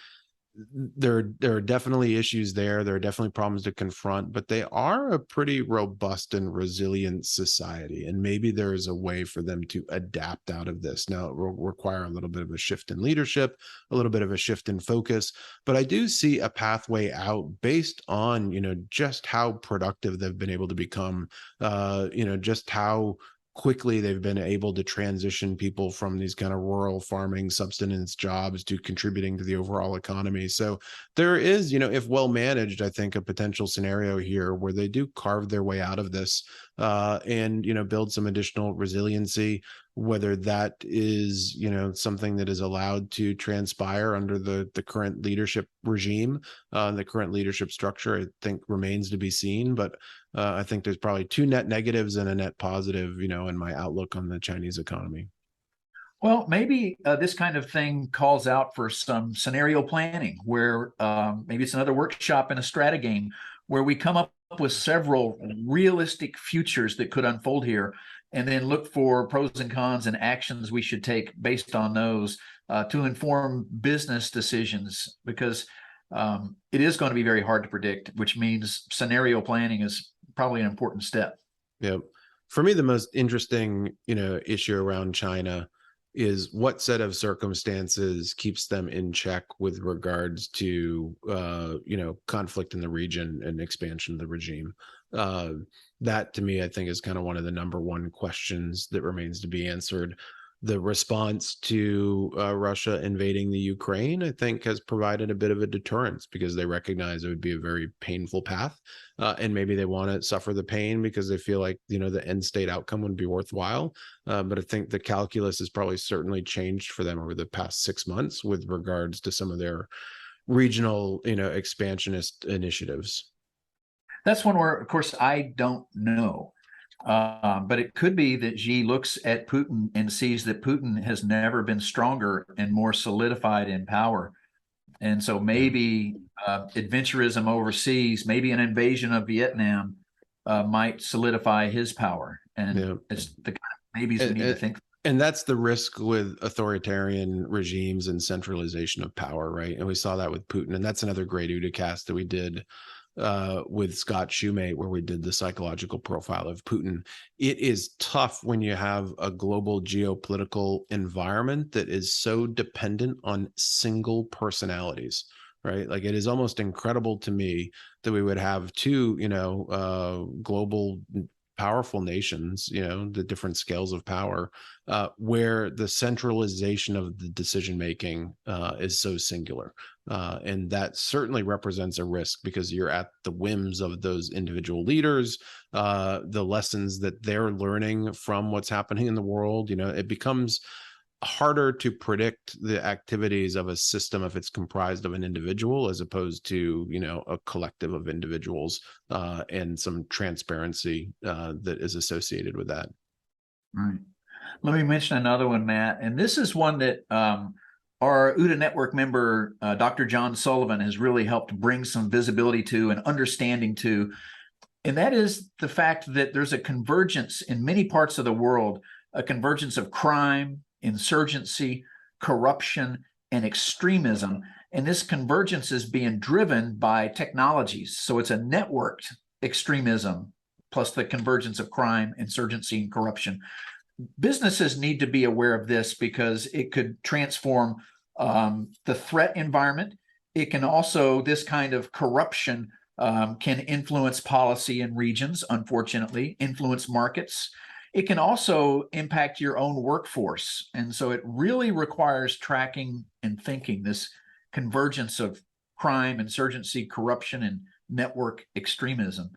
there are definitely issues there. There are definitely problems to confront, but they are a pretty robust and resilient society. And maybe there is a way for them to adapt out of this. Now, it will require a little bit of a shift in leadership, a little bit of a shift in focus, but I do see a pathway out based on, just how productive they've been able to become, just how quickly they've been able to transition people from these kind of rural farming subsistence jobs to contributing to the overall economy. So there is, if well managed, I think a potential scenario here where they do carve their way out of this, and build some additional resiliency, whether that is something that is allowed to transpire under the current leadership regime, the current leadership structure, I think remains to be seen. But I think there's probably two net negatives and a net positive, in my outlook on the Chinese economy. Well, maybe this kind of thing calls out for some scenario planning where maybe it's another workshop in a strata game where we come up with several realistic futures that could unfold here, and then look for pros and cons and actions we should take based on those to inform business decisions, because it is going to be very hard to predict, which means scenario planning is probably an important step. Yeah. For me, the most interesting, issue around China is what set of circumstances keeps them in check with regards to, conflict in the region and expansion of the regime. That to me, I think, is kind of one of the number one questions that remains to be answered. The response to Russia invading the Ukraine, I think, has provided a bit of a deterrence because they recognize it would be a very painful path, and maybe they want to suffer the pain because they feel like the end state outcome would be worthwhile. But I think the calculus has probably certainly changed for them over the past 6 months with regards to some of their regional, expansionist initiatives. That's one where, of course, I don't know. But it could be that Xi looks at Putin and sees that Putin has never been stronger and more solidified in power. And so maybe adventurism overseas, maybe an invasion of Vietnam might solidify his power. And it's the kind of maybes we need to think. And that's the risk with authoritarian regimes and centralization of power, right? And we saw that with Putin. And that's another great OODAcast that we did with Scott Shoemate, where we did the psychological profile of Putin. It is tough when you have a global geopolitical environment that is so dependent on single personalities, right? Like, it is almost incredible to me that we would have two, global powerful nations, the different scales of power, where the centralization of the decision making is so singular. And that certainly represents a risk because you're at the whims of those individual leaders, the lessons that they're learning from what's happening in the world. It becomes harder to predict the activities of a system if it's comprised of an individual as opposed to a collective of individuals, and some transparency that is associated with that. Right. Let me mention another one, Matt, and this is one that our OODA network member, Dr. John Sullivan, has really helped bring some visibility to and understanding to, and that is the fact that there's a convergence in many parts of the world, a convergence of crime, insurgency, corruption, and extremism. And this convergence is being driven by technologies. So it's a networked extremism plus the convergence of crime, insurgency, and corruption. Businesses need to be aware of this because it could transform the threat environment. It can also, this kind of corruption can influence policy in regions, unfortunately, influence markets. It can also impact your own workforce. And so it really requires tracking and thinking this convergence of crime, insurgency, corruption, and network extremism.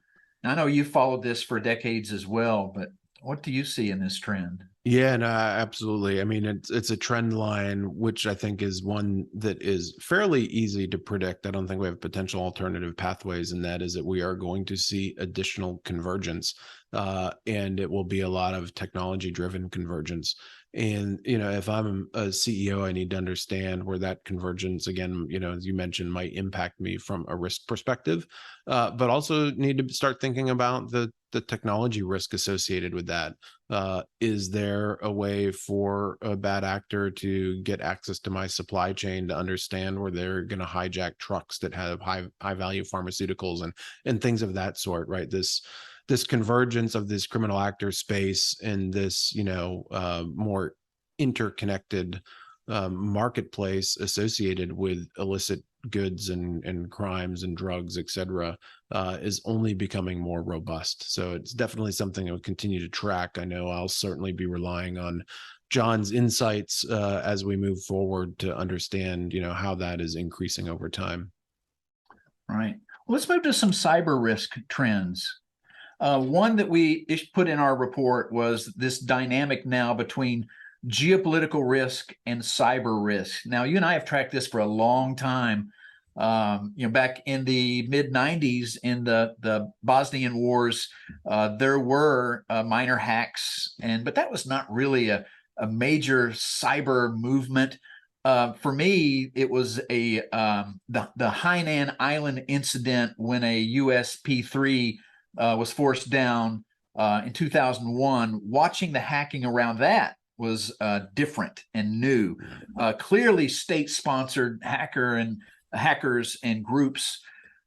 Now, I know you followed this for decades as well, but What do you see in this trend? Yeah, no, absolutely. I mean, it's a trend line, which I think is one that is fairly easy to predict. I don't think we have potential alternative pathways, and that is that we are going to see additional convergence, and it will be a lot of technology-driven convergence. And if I'm a CEO, I need to understand where that convergence, again, as you mentioned, might impact me from a risk perspective, but also need to start thinking about the technology risk associated with that. Is there a way for a bad actor to get access to my supply chain to understand where they're going to hijack trucks that have high value pharmaceuticals and things of that sort, right? This convergence of this criminal actor space and this more interconnected marketplace associated with illicit goods and crimes and drugs, et cetera, is only becoming more robust. So it's definitely something I would continue to track. I know I'll certainly be relying on John's insights as we move forward to understand, how that is increasing over time. Right. Well, let's move to some cyber risk trends. One that we put in our report was this dynamic now between geopolitical risk and cyber risk. Now, you and I have tracked this for a long time. Back in the mid 90s in the Bosnian wars, there were minor hacks, but that was not really a major cyber movement. For me, it was the Hainan Island incident when a US P3 was forced down in 2001. Watching the hacking around that was different and new. Clearly state-sponsored hackers and groups.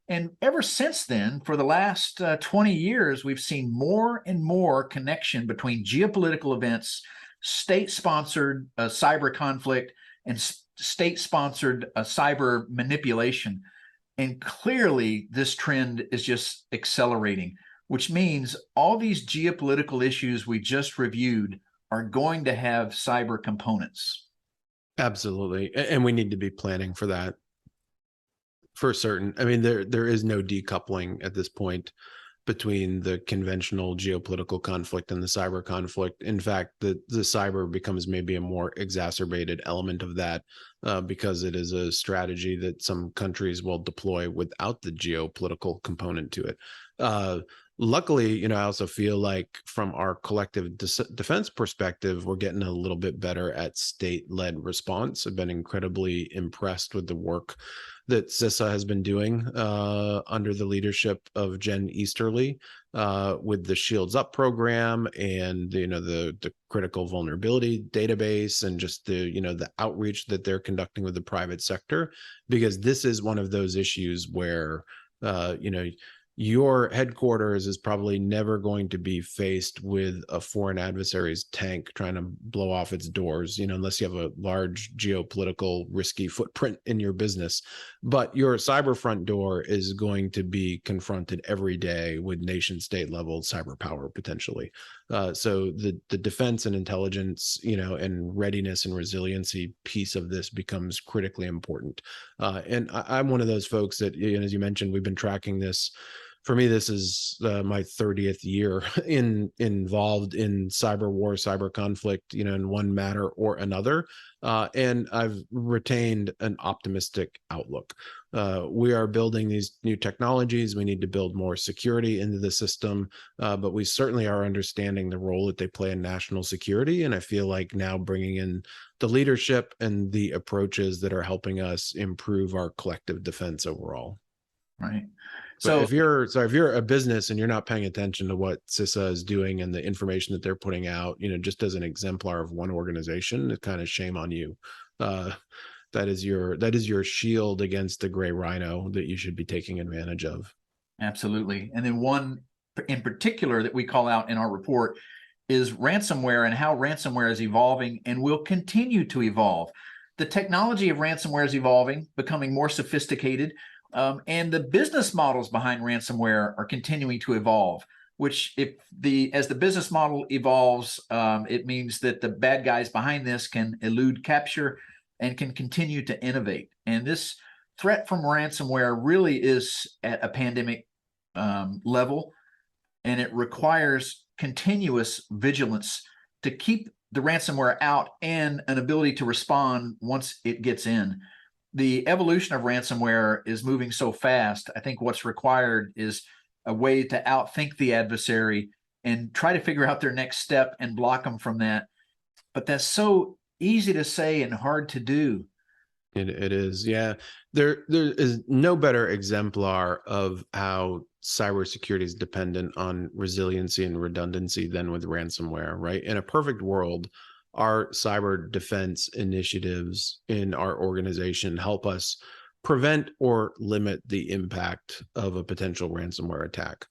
And ever since then, for the last 20 years, we've seen more and more connection between geopolitical events, state-sponsored cyber conflict, and state-sponsored cyber manipulation. And clearly, this trend is just accelerating, which means all these geopolitical issues we just reviewed are going to have cyber components. Absolutely. And we need to be planning for that for certain. I mean, there is no decoupling at this point between the conventional geopolitical conflict and the cyber conflict. In fact, the cyber becomes maybe a more exacerbated element of that because it is a strategy that some countries will deploy without the geopolitical component to it. Luckily, I also feel like from our collective defense perspective, we're getting a little bit better at state-led response. I've been incredibly impressed with the work that CISA has been doing under the leadership of Jen Easterly with the Shields Up program and the critical vulnerability database and just the outreach that they're conducting with the private sector, because this is one of those issues where your headquarters is probably never going to be faced with a foreign adversary's tank trying to blow off its doors, unless you have a large geopolitical risky footprint in your business. But your cyber front door is going to be confronted every day with nation state level cyber power potentially. So the defense and intelligence, and readiness and resiliency piece of this becomes critically important. And I'm one of those folks that, as you mentioned, we've been tracking this. For me, this is my 30th year involved in cyber war, cyber conflict, in one matter or another. And I've retained an optimistic outlook. We are building these new technologies. We need to build more security into the system, but we certainly are understanding the role that they play in national security. And I feel like now bringing in the leadership and the approaches that are helping us improve our collective defense overall. Right. So if you're a business and you're not paying attention to what CISA is doing and the information that they're putting out, just as an exemplar of one organization, it's kind of shame on you. That is your shield against the gray rhino that you should be taking advantage of. Absolutely. And then one in particular that we call out in our report is ransomware and how ransomware is evolving and will continue to evolve. The technology of ransomware is evolving, becoming more sophisticated. And the business models behind ransomware are continuing to evolve, which as the business model evolves, it means that the bad guys behind this can elude capture and can continue to innovate. And this threat from ransomware really is at a pandemic level, and it requires continuous vigilance to keep the ransomware out and an ability to respond once it gets in. The evolution of ransomware is moving so fast. I think what's required is a way to outthink the adversary and try to figure out their next step and block them from that. But that's so easy to say and hard to do. It is, yeah. There is no better exemplar of how cybersecurity is dependent on resiliency and redundancy than with ransomware, right? In a perfect world, our cyber defense initiatives in our organization help us prevent or limit the impact of a potential ransomware attack.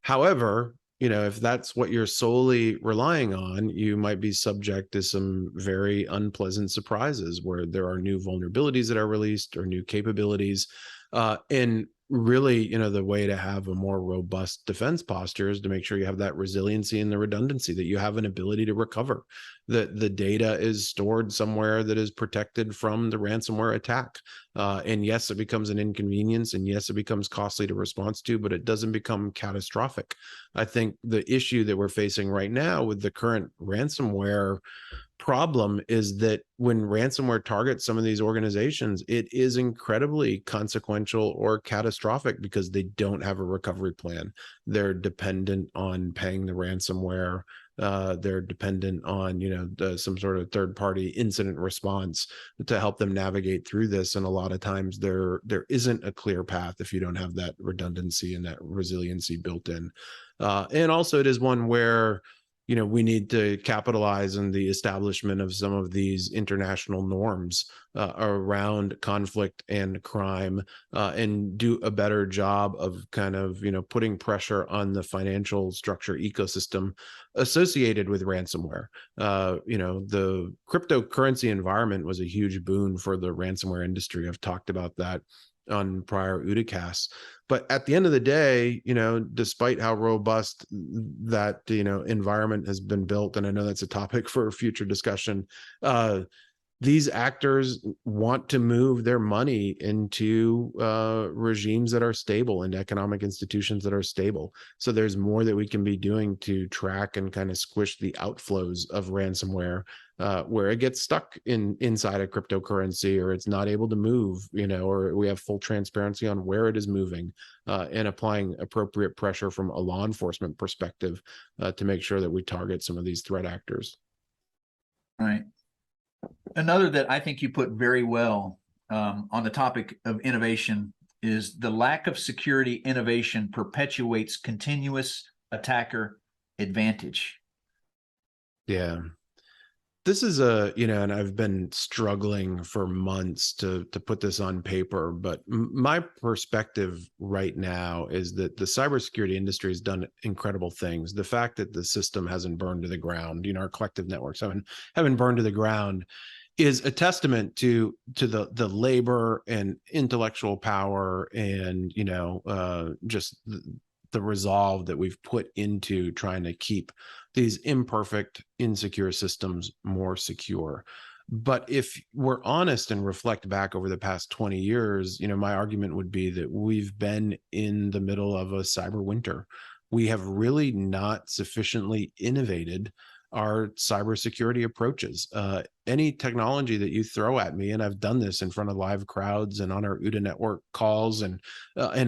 However, if that's what you're solely relying on, you might be subject to some very unpleasant surprises where there are new vulnerabilities that are released or new capabilities. And really, the way to have a more robust defense posture is to make sure you have that resiliency and the redundancy, that you have an ability to recover, that the data is stored somewhere that is protected from the ransomware attack. And yes, it becomes an inconvenience, and yes, it becomes costly to respond to, but it doesn't become catastrophic. I think the issue that we're facing right now with the current ransomware problem is that when ransomware targets some of these organizations, it is incredibly consequential or catastrophic because they don't have a recovery plan. They're dependent on paying the ransomware. They're dependent on, some sort of third-party incident response to help them navigate through this. And a lot of times there isn't a clear path if you don't have that redundancy and that resiliency built in. And also it is one where we need to capitalize on the establishment of some of these international norms around conflict and crime, and do a better job of kind of, putting pressure on the financial structure ecosystem associated with ransomware. The cryptocurrency environment was a huge boon for the ransomware industry. I've talked about that on prior OODAcasts. But at the end of the day, despite how robust that, environment has been built, and I know that's a topic for future discussion, these actors want to move their money into regimes that are stable and economic institutions that are stable. So there's more that we can be doing to track and kind of squish the outflows of ransomware, where it gets stuck inside a cryptocurrency, or it's not able to move, or we have full transparency on where it is moving, and applying appropriate pressure from a law enforcement perspective to make sure that we target some of these threat actors. Right. Another that I think you put very well on the topic of innovation is the lack of security innovation perpetuates continuous attacker advantage. Yeah. This is and I've been struggling for months to put this on paper, but my perspective right now is that the cybersecurity industry has done incredible things. The fact that the system hasn't burned to the ground, our collective networks haven't burned to the ground, is a testament to the labor and intellectual power and just the resolve that we've put into trying to keep these imperfect, insecure systems more secure. But if we're honest and reflect back over the past 20 years, my argument would be that we've been in the middle of a cyber winter. We have really not sufficiently innovated our cybersecurity approaches. Any technology that you throw at me, and I've done this in front of live crowds and on our OODA network calls and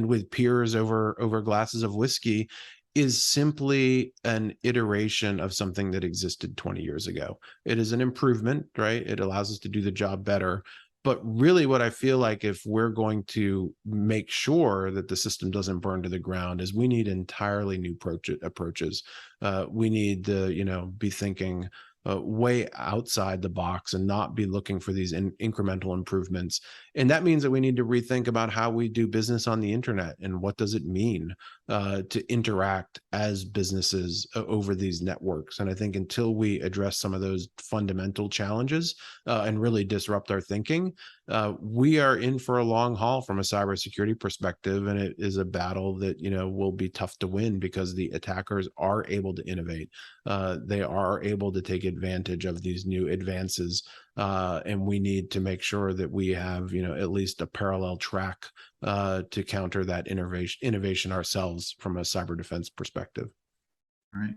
with peers over glasses of whiskey, is simply an iteration of something that existed 20 years ago. It is an improvement, right? It allows us to do the job better. But really what I feel like, if we're going to make sure that the system doesn't burn to the ground, is we need entirely new approaches. We need to, be thinking way outside the box and not be looking for these incremental improvements. And that means that we need to rethink about how we do business on the internet and what does it mean to interact as businesses over these networks. And I think until we address some of those fundamental challenges and really disrupt our thinking, we are in for a long haul from a cybersecurity perspective. And it is a battle that, will be tough to win because the attackers are able to innovate. They are able to take advantage of these new advances. And we need to make sure that we have, at least a parallel track to counter that innovation ourselves from a cyber defense perspective. Right.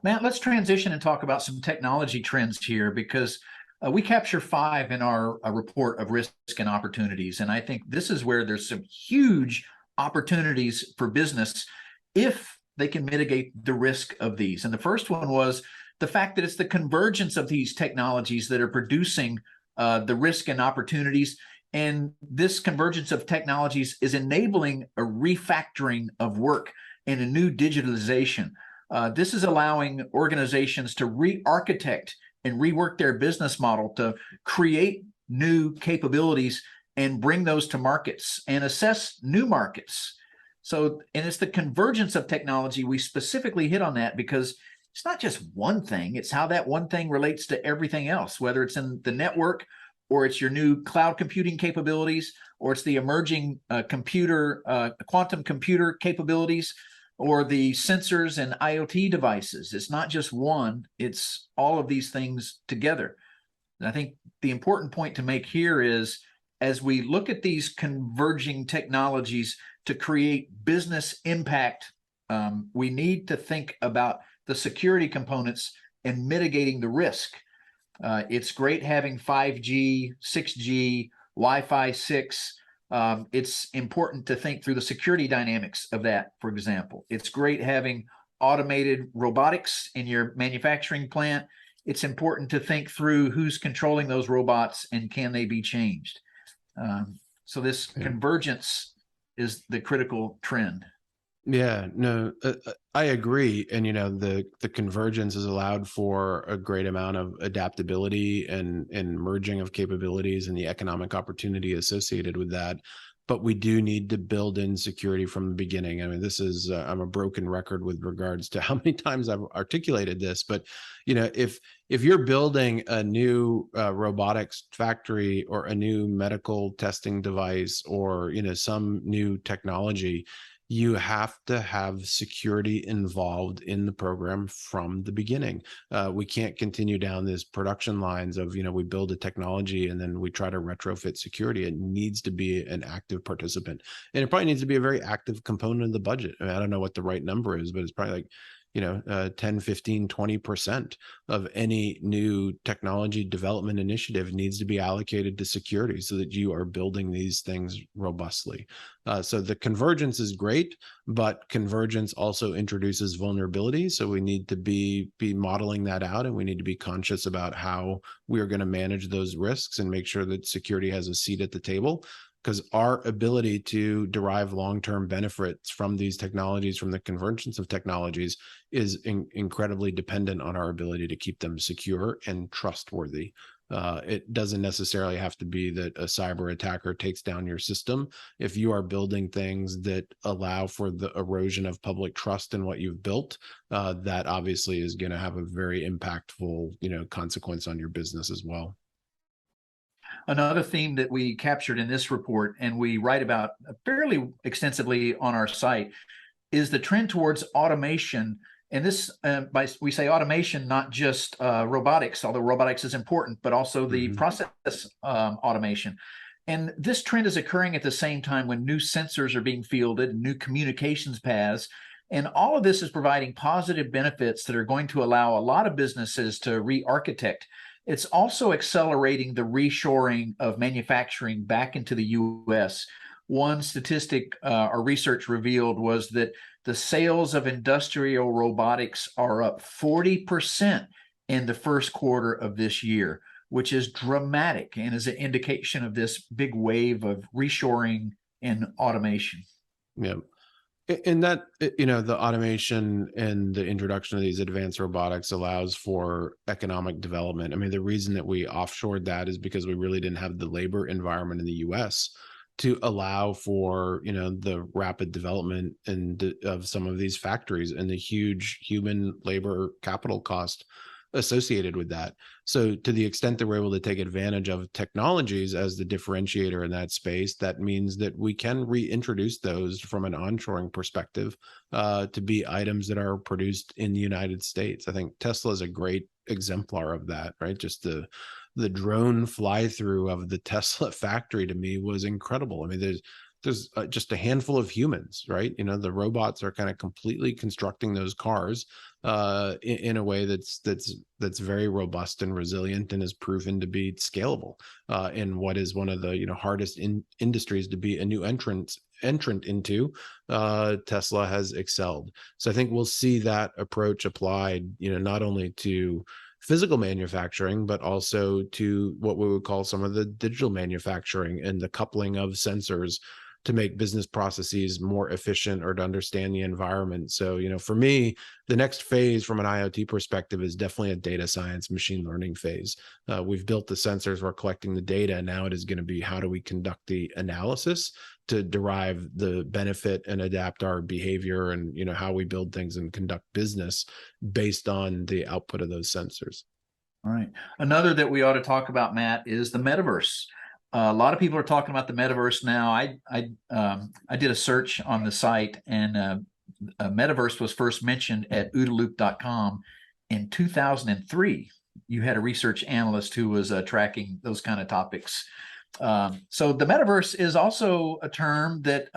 Matt, let's transition and talk about some technology trends here, because we capture 5 in our report of risk and opportunities. And I think this is where there's some huge opportunities for business if they can mitigate the risk of these. And the first one was the fact that it's the convergence of these technologies that are producing the risk and opportunities. And this convergence of technologies is enabling a refactoring of work and a new digitalization. This is allowing organizations to re-architect and rework their business model to create new capabilities and bring those to markets and assess new markets. So, and it's the convergence of technology. We specifically hit on that because it's not just one thing, it's how that one thing relates to everything else, whether it's in the network or it's your new cloud computing capabilities, or it's the emerging quantum computer capabilities, or the sensors and IoT devices. It's not just one, it's all of these things together. And I think the important point to make here is, as we look at these converging technologies to create business impact, we need to think about the security components and mitigating the risk. It's great having 5G, 6G, Wi-Fi 6. It's important to think through the security dynamics of that, for example. It's great having automated robotics in your manufacturing plant. It's important to think through who's controlling those robots and can they be changed. So this convergence is the critical trend. Yeah, no, I agree. And, the convergence has allowed for a great amount of adaptability and merging of capabilities and the economic opportunity associated with that. But we do need to build in security from the beginning. I mean, this is, I'm a broken record with regards to how many times I've articulated this, but, if you're building a new robotics factory or a new medical testing device or, some new technology, you have to have security involved in the program from the beginning. We can't continue down this production lines of, we build a technology and then we try to retrofit security. It needs to be an active participant. And it probably needs to be a very active component of the budget. I mean, I don't know what the right number is, but it's probably like, 10, 15, 20% of any new technology development initiative needs to be allocated to security so that you are building these things robustly. So the convergence is great, but convergence also introduces vulnerability. So we need to be modeling that out, and we need to be conscious about how we are going to manage those risks and make sure that security has a seat at the table. Because our ability to derive long-term benefits from these technologies, from the convergence of technologies, is incredibly dependent on our ability to keep them secure and trustworthy. It doesn't necessarily have to be that a cyber attacker takes down your system. If you are building things that allow for the erosion of public trust in what you've built, that obviously is going to have a very impactful, consequence on your business as well. Another theme that we captured in this report, and we write about fairly extensively on our site, is the trend towards automation. And this, we say automation, not just robotics, although robotics is important, but also the process automation. And this trend is occurring at the same time when new sensors are being fielded, new communications paths, and all of this is providing positive benefits that are going to allow a lot of businesses to re-architect. It's also accelerating the reshoring of manufacturing back into the U.S. One statistic our research revealed was that the sales of industrial robotics are up 40% in the first quarter of this year, which is dramatic and is an indication of this big wave of reshoring and automation. Yeah. And that, the automation and the introduction of these advanced robotics allows for economic development. I mean, the reason that we offshored that is because we really didn't have the labor environment in the US to allow for, the rapid development of some of these factories and the huge human labor capital cost associated with that. So to the extent that we're able to take advantage of technologies as the differentiator in that space, that means that we can reintroduce those from an onshoring perspective to be items that are produced in the United States. I think Tesla is a great exemplar of that, right? Just the drone fly through of the Tesla factory to me was incredible. I mean, there's just a handful of humans, right? The robots are kind of completely constructing those cars in a way that's very robust and resilient, and is proven to be scalable in what is one of the hardest industries to be a new entrant into. Tesla has excelled. So I think we'll see that approach applied, not only to physical manufacturing, but also to what we would call some of the digital manufacturing and the coupling of sensors to make business processes more efficient or to understand the environment. So, for me, the next phase from an IoT perspective is definitely a data science, machine learning phase. We've built the sensors, we're collecting the data. Now it is going to be, how do we conduct the analysis to derive the benefit and adapt our behavior and, how we build things and conduct business based on the output of those sensors. All right. Another that we ought to talk about, Matt, is the metaverse. A lot of people are talking about the metaverse now. I did a search on the site, and metaverse was first mentioned at OODAloop.com in 2003. You had a research analyst who was tracking those kind of topics. So the metaverse is also a term that,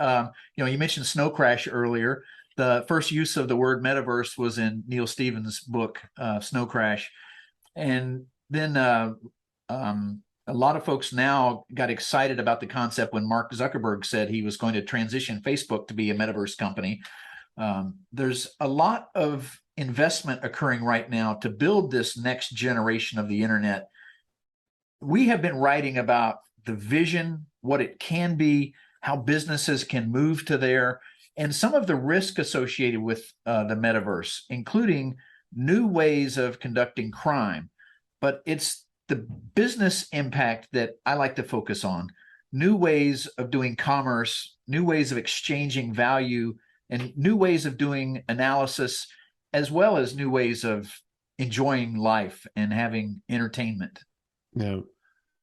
you mentioned snow crash earlier. The first use of the word metaverse was in Neil Stevens' book, Snow Crash. And then a lot of folks now got excited about the concept when Mark Zuckerberg said he was going to transition Facebook to be a metaverse company. There's a lot of investment occurring right now to build this next generation of the internet. We have been writing about the vision, what it can be, how businesses can move to there, and some of the risk associated with the metaverse, including new ways of conducting crime. But it's the business impact that I like to focus on. New ways of doing commerce, new ways of exchanging value, and new ways of doing analysis, as well as new ways of enjoying life and having entertainment.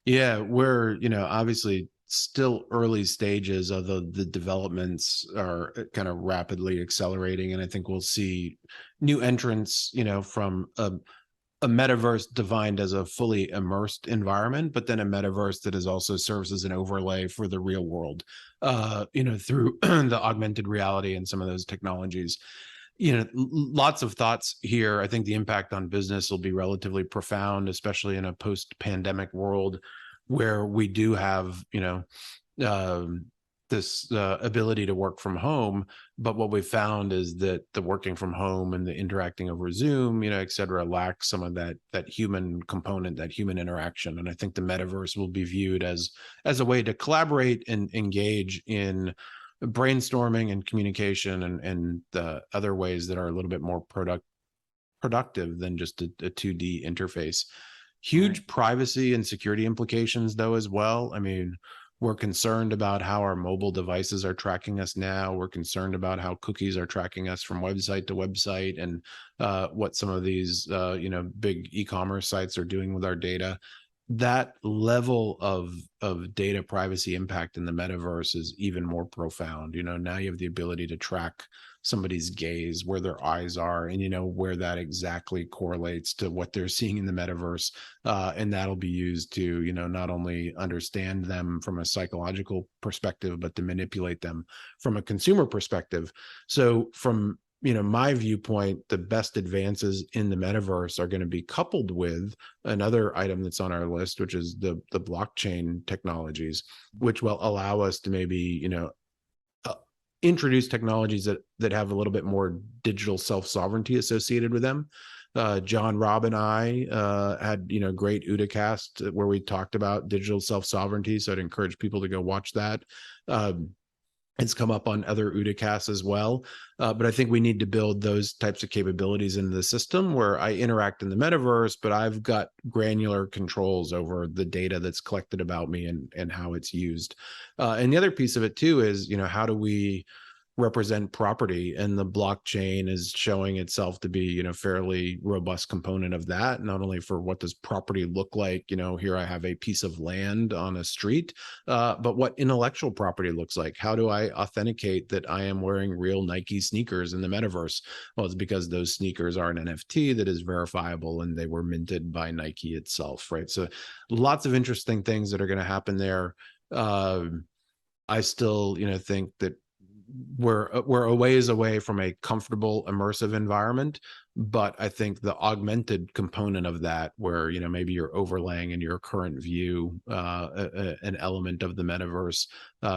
Yeah, we're, obviously still early stages of the developments are kind of rapidly accelerating. And I think we'll see new entrants, from a metaverse defined as a fully immersed environment, but then a metaverse that is also serves as an overlay for the real world, through the augmented reality and some of those technologies. Lots of thoughts here. I think the impact on business will be relatively profound, especially in a post-pandemic world where we do have, this ability to work from home. But what we found is that the working from home and the interacting over Zoom, et cetera, lacks some of that human component, that human interaction. And I think the metaverse will be viewed as a way to collaborate and engage in brainstorming and communication and the other ways that are a little bit more productive than just a 2D interface. Huge privacy and security implications, though, as well. I mean, we're concerned about how our mobile devices are tracking us now. We're concerned about how cookies are tracking us from website to website, and what some of these, big e-commerce sites are doing with our data. That level of data privacy impact in the metaverse is even more profound. Now you have the ability to track somebody's gaze, where their eyes are, and where that exactly correlates to what they're seeing in the metaverse, and that'll be used to not only understand them from a psychological perspective, but to manipulate them from a consumer perspective. So from my viewpoint, the best advances in the metaverse are going to be coupled with another item that's on our list, which is the blockchain technologies, which will allow us to maybe introduce technologies that have a little bit more digital self-sovereignty associated with them. John, Rob, and I had great OODAcast where we talked about digital self-sovereignty, so I'd encourage people to go watch that. It's come up on other OODAcasts as well. But I think we need to build those types of capabilities into the system where I interact in the metaverse, but I've got granular controls over the data that's collected about me and how it's used. And the other piece of it too is, how do we represent property, and the blockchain is showing itself to be fairly robust component of that, not only for what does property look like, here I have a piece of land on a street, but what intellectual property looks like. How do I authenticate that I am wearing real Nike sneakers in the metaverse? Well, it's because those sneakers are an NFT that is verifiable and they were minted by Nike itself, right? So lots of interesting things that are going to happen there. I still, think that we're a ways away from a comfortable immersive environment, but I think the augmented component of that, where maybe you're overlaying in your current view an element of the metaverse,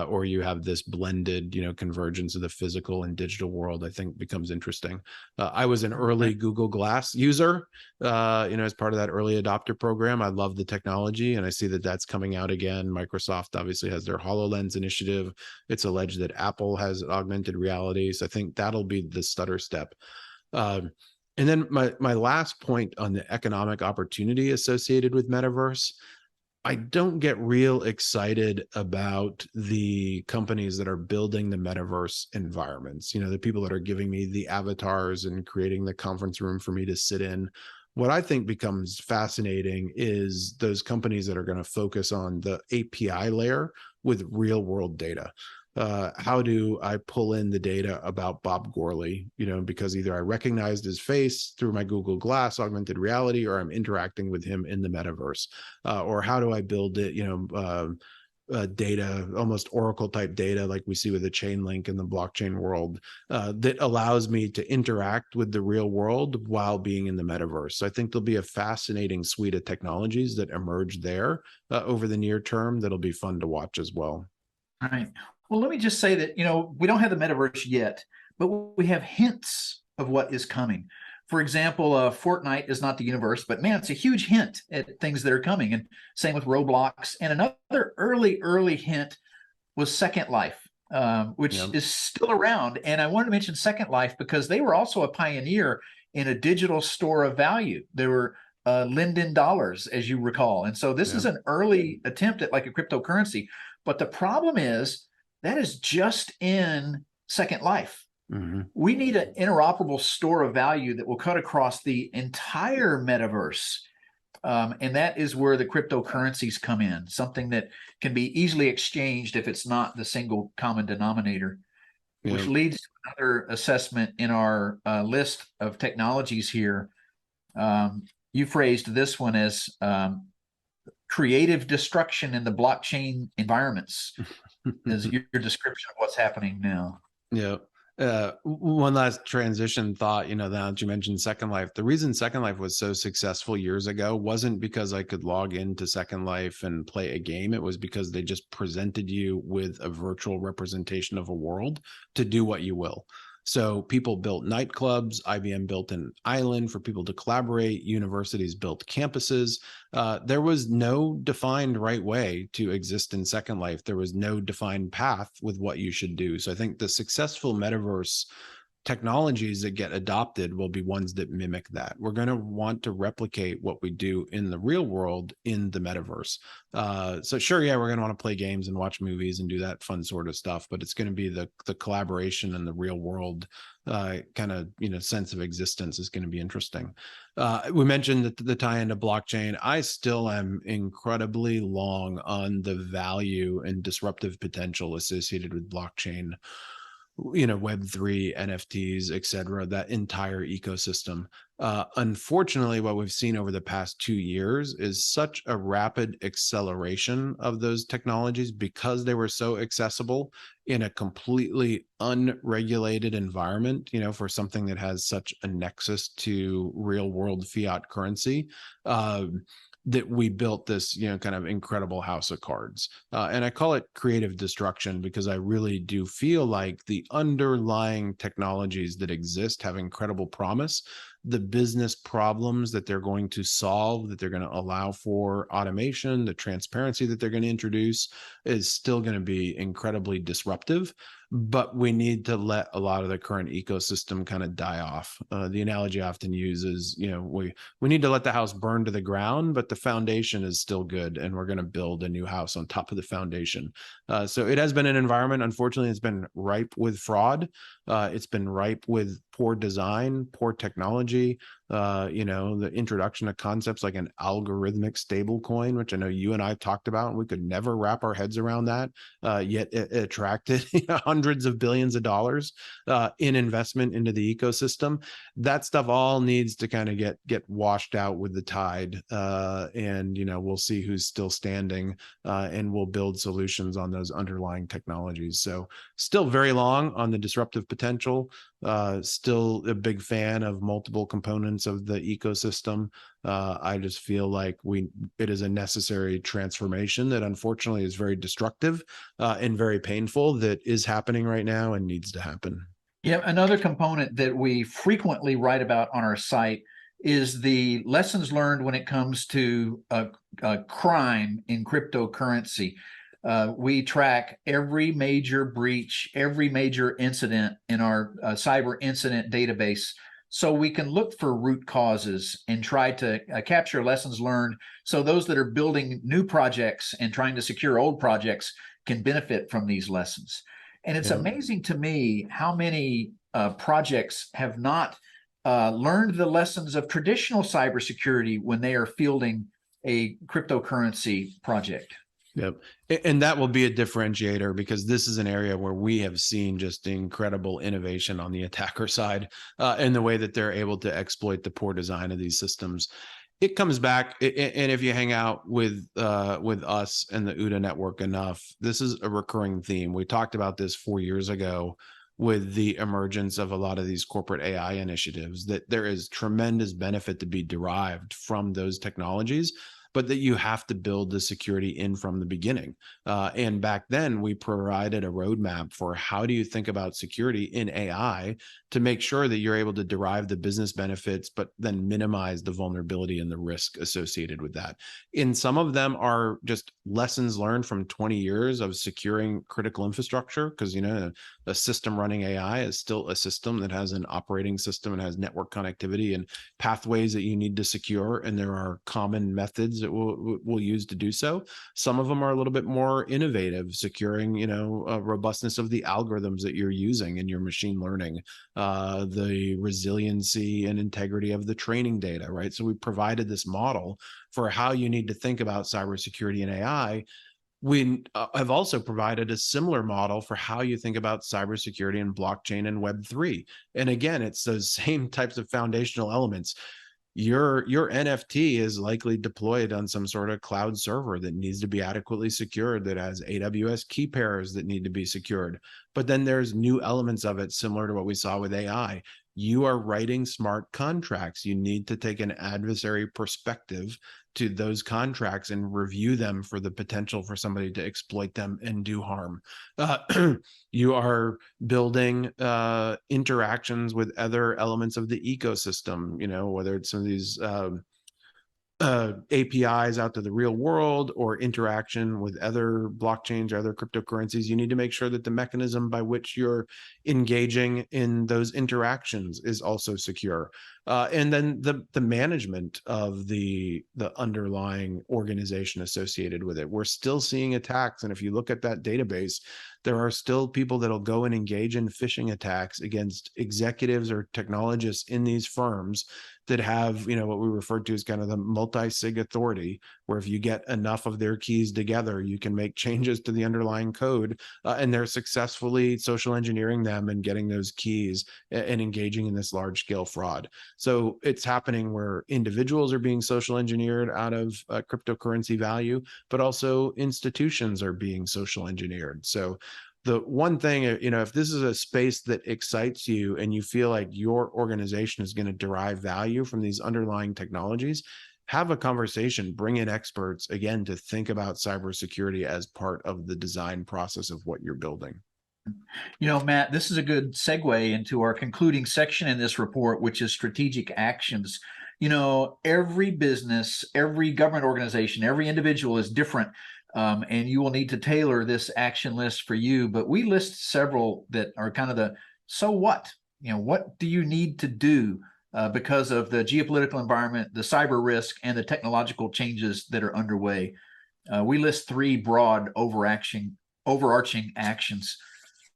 or you have this blended convergence of the physical and digital world, I think becomes interesting. I was an early Google Glass user, as part of that early adopter program. I love the technology, and I see that that's coming out again. Microsoft obviously has their HoloLens initiative. It's alleged that Apple has augmented reality. So I think that'll be the stutter step. And then my last point on the economic opportunity associated with metaverse, I don't get real excited about the companies that are building the metaverse environments, the people that are giving me the avatars and creating the conference room for me to sit in. What I think becomes fascinating is those companies that are going to focus on the API layer with real world data. How do I pull in the data about Bob Gourley? Because either I recognized his face through my Google Glass augmented reality, or I'm interacting with him in the metaverse. Or how do I build it? Data, almost Oracle type data, like we see with the chain link in the blockchain world, that allows me to interact with the real world while being in the metaverse. So I think there'll be a fascinating suite of technologies that emerge there over the near term that'll be fun to watch as well. All right. Well, let me just say that, we don't have the metaverse yet, but we have hints of what is coming. For example, Fortnite is not the universe, but man, it's a huge hint at things that are coming. And same with Roblox. And another early hint was Second Life, which is still around. And I wanted to mention Second Life because they were also a pioneer in a digital store of value. They were Linden dollars, as you recall. And so this is an early attempt at like a cryptocurrency. But the problem is that is just in Second Life. Mm-hmm. We need an interoperable store of value that will cut across the entire metaverse. And that is where the cryptocurrencies come in, something that can be easily exchanged if it's not the single common denominator, which leads to another assessment in our list of technologies here. You phrased this one as creative destruction in the blockchain environments is your description of what's happening now. Yeah. One last transition thought, now that you mentioned Second Life, the reason Second Life was so successful years ago wasn't because I could log into Second Life and play a game. It was because they just presented you with a virtual representation of a world to do what you will. So people built nightclubs, IBM built an island for people to collaborate, universities built campuses. There was no defined right way to exist in Second Life. There was no defined path with what you should do. So I think the successful metaverse technologies that get adopted will be ones that mimic that. We're going to want to replicate what we do in the real world in the metaverse. So sure, we're going to want to play games and watch movies and do that fun sort of stuff, but it's going to be the collaboration and the real world kind of sense of existence is going to be interesting. We mentioned that the tie into blockchain. I still am incredibly long on the value and disruptive potential associated with blockchain, Web3, NFTs, et cetera, that entire ecosystem. Unfortunately, what we've seen over the past 2 years is such a rapid acceleration of those technologies because they were so accessible in a completely unregulated environment, for something that has such a nexus to real world fiat currency. That we built this, kind of incredible house of cards. And I call it creative destruction because I really do feel like the underlying technologies that exist have incredible promise. The business problems that they're going to solve, that they're going to allow for automation, the transparency that they're going to introduce is still going to be incredibly disruptive. But we need to let a lot of the current ecosystem kind of die off. The analogy I often use is, we need to let the house burn to the ground, but the foundation is still good, and we're going to build a new house on top of the foundation. So it has been an environment, unfortunately, it's been ripe with fraud. It's been ripe with poor design, poor technology, The introduction of concepts like an algorithmic stable coin, which I know you and I talked about, and we could never wrap our heads around that, yet it attracted hundreds of billions of dollars in investment into the ecosystem. That stuff all needs to kind of get washed out with the tide, and we'll see who's still standing, and we'll build solutions on those underlying technologies. So still very long on the disruptive potential, still a big fan of multiple components of the ecosystem. I just feel like it is a necessary transformation that unfortunately is very destructive and very painful, that is happening right now and needs to happen. Yeah, another component that we frequently write about on our site is the lessons learned when it comes to crime in cryptocurrency. We track every major breach, every major incident in our cyber incident database, so we can look for root causes and try to capture lessons learned, so those that are building new projects and trying to secure old projects can benefit from these lessons. And it's amazing to me how many projects have not learned the lessons of traditional cybersecurity when they are fielding a cryptocurrency project. Yep. And that will be a differentiator, because this is an area where we have seen just incredible innovation on the attacker side, in the way that they're able to exploit the poor design of these systems. It comes back, and if you hang out with us and the OODA network enough, this is a recurring theme. We talked about this 4 years ago with the emergence of a lot of these corporate AI initiatives, that there is tremendous benefit to be derived from those technologies, but that you have to build the security in from the beginning. And back then, we provided a roadmap for how do you think about security in AI to make sure that you're able to derive the business benefits, but then minimize the vulnerability and the risk associated with that. And some of them are just lessons learned from 20 years of securing critical infrastructure, because a system running AI is still a system that has an operating system and has network connectivity and pathways that you need to secure, and there are common methods that we'll use to do so. Some of them are a little bit more innovative, securing robustness of the algorithms that you're using in your machine learning, the resiliency and integrity of the training data, right? So we provided this model for how you need to think about cybersecurity and AI. We have also provided a similar model for how you think about cybersecurity and blockchain and Web3. And again, it's those same types of foundational elements. Your NFT is likely deployed on some sort of cloud server that needs to be adequately secured, that has AWS key pairs that need to be secured. But then there's new elements of it, similar to what we saw with AI. You are writing smart contracts. You need to take an adversary perspective to those contracts and review them for the potential for somebody to exploit them and do harm. You are building interactions with other elements of the ecosystem, whether it's some of these APIs out to the real world or interaction with other blockchains or other cryptocurrencies. You need to make sure that the mechanism by which you're engaging in those interactions is also secure. And then the management of the underlying organization associated with it. We're still seeing attacks. And if you look at that database, there are still people that'll go and engage in phishing attacks against executives or technologists in these firms that have, what we refer to as kind of the multi-sig authority, where if you get enough of their keys together, you can make changes to the underlying code, and they're successfully social engineering them and getting those keys and engaging in this large scale fraud. So it's happening where individuals are being social engineered out of cryptocurrency value, but also institutions are being social engineered. So the one thing, if this is a space that excites you and you feel like your organization is going to derive value from these underlying technologies, have a conversation, bring in experts, again, to think about cybersecurity as part of the design process of what you're building. Matt, this is a good segue into our concluding section in this report, which is strategic actions. Every business, every government organization, every individual is different. And you will need to tailor this action list for you. But we list several that are kind of the so what? What do you need to do because of the geopolitical environment, the cyber risk, and the technological changes that are underway? We list 3 broad overarching actions.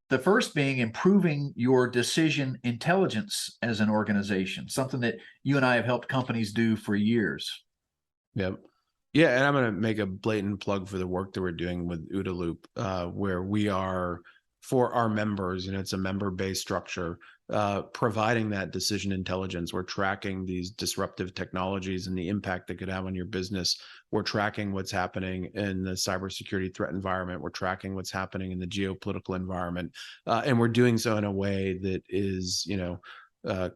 The first being improving your decision intelligence as an organization, something that you and I have helped companies do for years. Yep. Yeah, and I'm going to make a blatant plug for the work that we're doing with OODA where we are, for our members, it's a member-based structure, providing that decision intelligence. We're tracking these disruptive technologies and the impact they could have on your business. We're tracking what's happening in the cybersecurity threat environment. We're tracking what's happening in the geopolitical environment. And we're doing so in a way that is,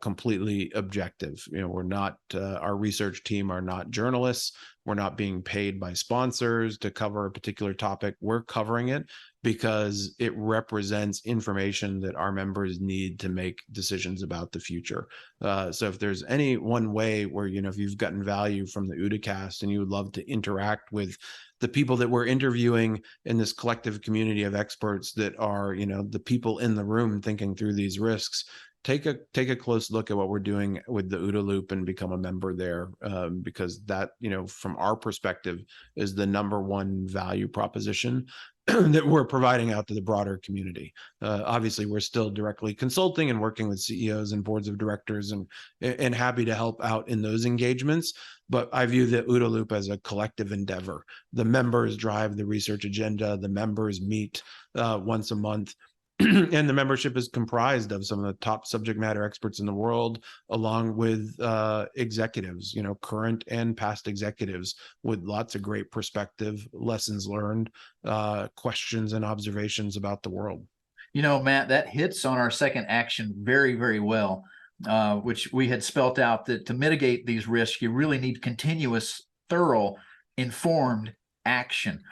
completely objective. We're not, our research team are not journalists. We're not being paid by sponsors to cover a particular topic. We're covering it because it represents information that our members need to make decisions about the future. So if there's any one way where, if you've gotten value from the OODAcast and you would love to interact with the people that we're interviewing in this collective community of experts that are, the people in the room thinking through these risks, take a close look at what we're doing with the OODA Loop and become a member there, because that, from our perspective, is the number one value proposition that we're providing out to the broader community. Obviously, we're still directly consulting and working with CEOs and boards of directors, and happy to help out in those engagements. But I view the OODA Loop as a collective endeavor. The members drive the research agenda. The members meet once a month. And the membership is comprised of some of the top subject matter experts in the world, along with executives, current and past executives, with lots of great perspective, lessons learned, questions and observations about the world. Matt, that hits on our second action very, very well, which we had spelt out that to mitigate these risks, you really need continuous, thorough, informed action.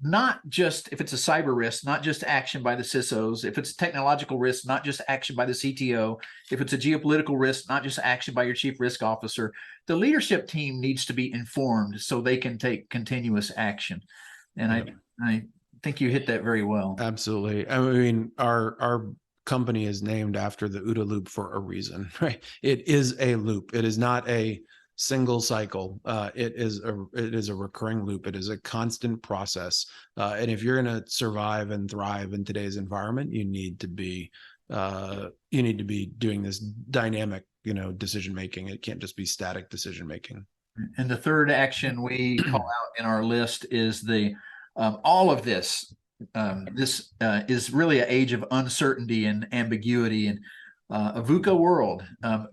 Not just if it's a cyber risk, not just action by the CISOs. If it's a technological risk, not just action by the CTO. If it's a geopolitical risk, not just action by your chief risk officer. The leadership team needs to be informed so they can take continuous action. And yeah. I think you hit that very well. Absolutely. I mean, our company is named after the OODA Loop for a reason, right? It is a loop. It is not a single cycle. It is a recurring loop. It is a constant process. And if you're going to survive and thrive in today's environment, you need to be doing this dynamic, decision making. It can't just be static decision making. And the third action we call out in our list is the all of this. This is really an age of uncertainty and ambiguity, and a VUCA world.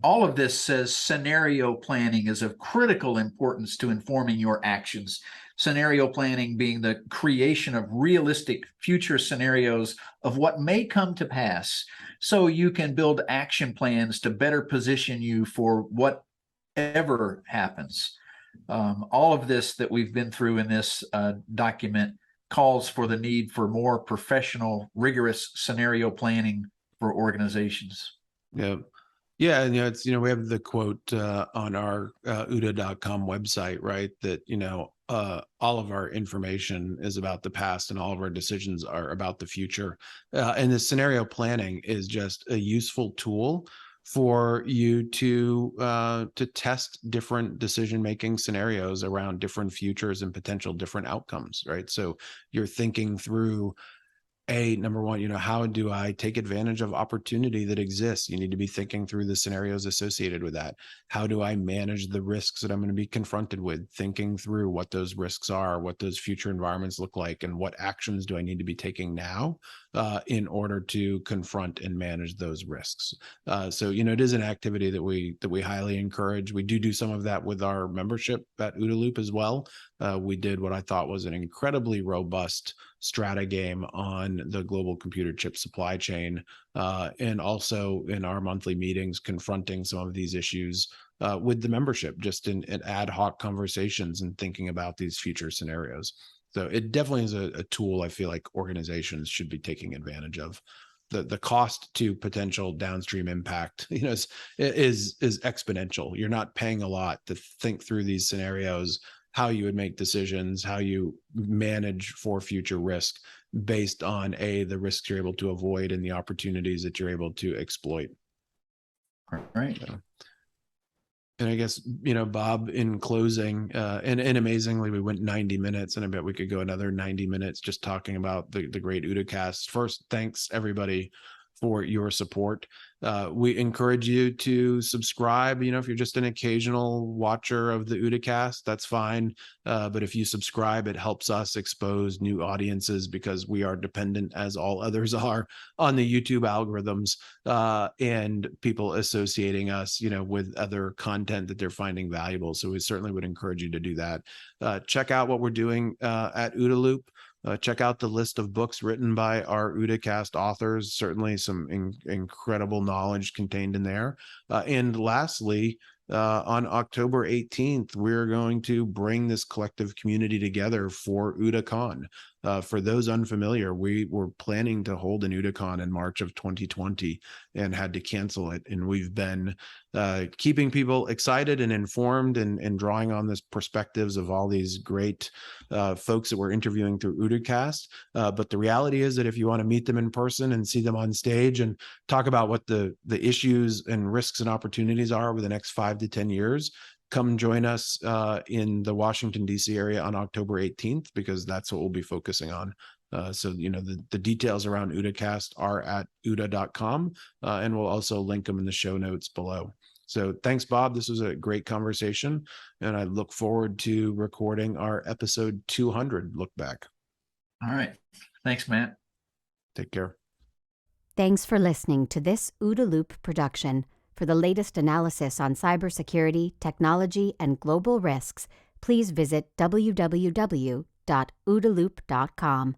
All of this says scenario planning is of critical importance to informing your actions. Scenario planning being the creation of realistic future scenarios of what may come to pass, so you can build action plans to better position you for whatever happens. All of this that we've been through in this document calls for the need for more professional, rigorous scenario planning for organizations. Yeah. Yeah. And, it's, we have the quote on our OODA.com website, right? That, all of our information is about the past and all of our decisions are about the future. And the scenario planning is just a useful tool for you to test different decision-making scenarios around different futures and potential different outcomes, right? So you're thinking through, number one, how do I take advantage of opportunity that exists? You need to be thinking through the scenarios associated with that. How do I manage the risks that I'm going to be confronted with? Thinking through what those risks are, what those future environments look like, and what actions do I need to be taking now in order to confront and manage those risks. So, it is an activity that we highly encourage. We do some of that with our membership at OODA Loop as well. We did what I thought was an incredibly robust strata game on the global computer chip supply chain, and also in our monthly meetings confronting some of these issues with the membership, just in ad hoc conversations and thinking about these future scenarios. So it definitely is a tool I feel like organizations should be taking advantage of. The cost to potential downstream impact, is exponential. You're not paying a lot to think through these scenarios, how you would make decisions, how you manage for future risk based on the risks you're able to avoid and the opportunities that you're able to exploit. Right. And I guess, Bob, in closing, and amazingly, we went 90 minutes, and I bet we could go another 90 minutes just talking about the great OODAcast. First, thanks everybody for your support. We encourage you to subscribe. If you're just an occasional watcher of the OODAcast, that's fine. But if you subscribe, it helps us expose new audiences, because we are dependent, as all others are, on the YouTube algorithms and people associating us, with other content that they're finding valuable. So we certainly would encourage you to do that. Check out what we're doing at OODA Loop. Check out the list of books written by our OODAcast authors. Certainly some incredible knowledge contained in there. And lastly, on October 18th, we're going to bring this collective community together for OODAcon. For those unfamiliar, we were planning to hold an OODAcon in March of 2020 and had to cancel it. And we've been keeping people excited and informed, and drawing on this perspectives of all these great folks that we're interviewing through OODAcast. But the reality is that if you want to meet them in person and see them on stage and talk about what the issues and risks and opportunities are over the next 5 to 10 years, come join us in the Washington, D.C. area on October 18th, because that's what we'll be focusing on. So, the details around OODAcast are at ooda.com, and we'll also link them in the show notes below. So thanks, Bob. This was a great conversation, and I look forward to recording our episode 200 look back. All right. Thanks, Matt. Take care. Thanks for listening to this OODA Loop production. For the latest analysis on cybersecurity, technology, and global risks, please visit www.oodaloop.com.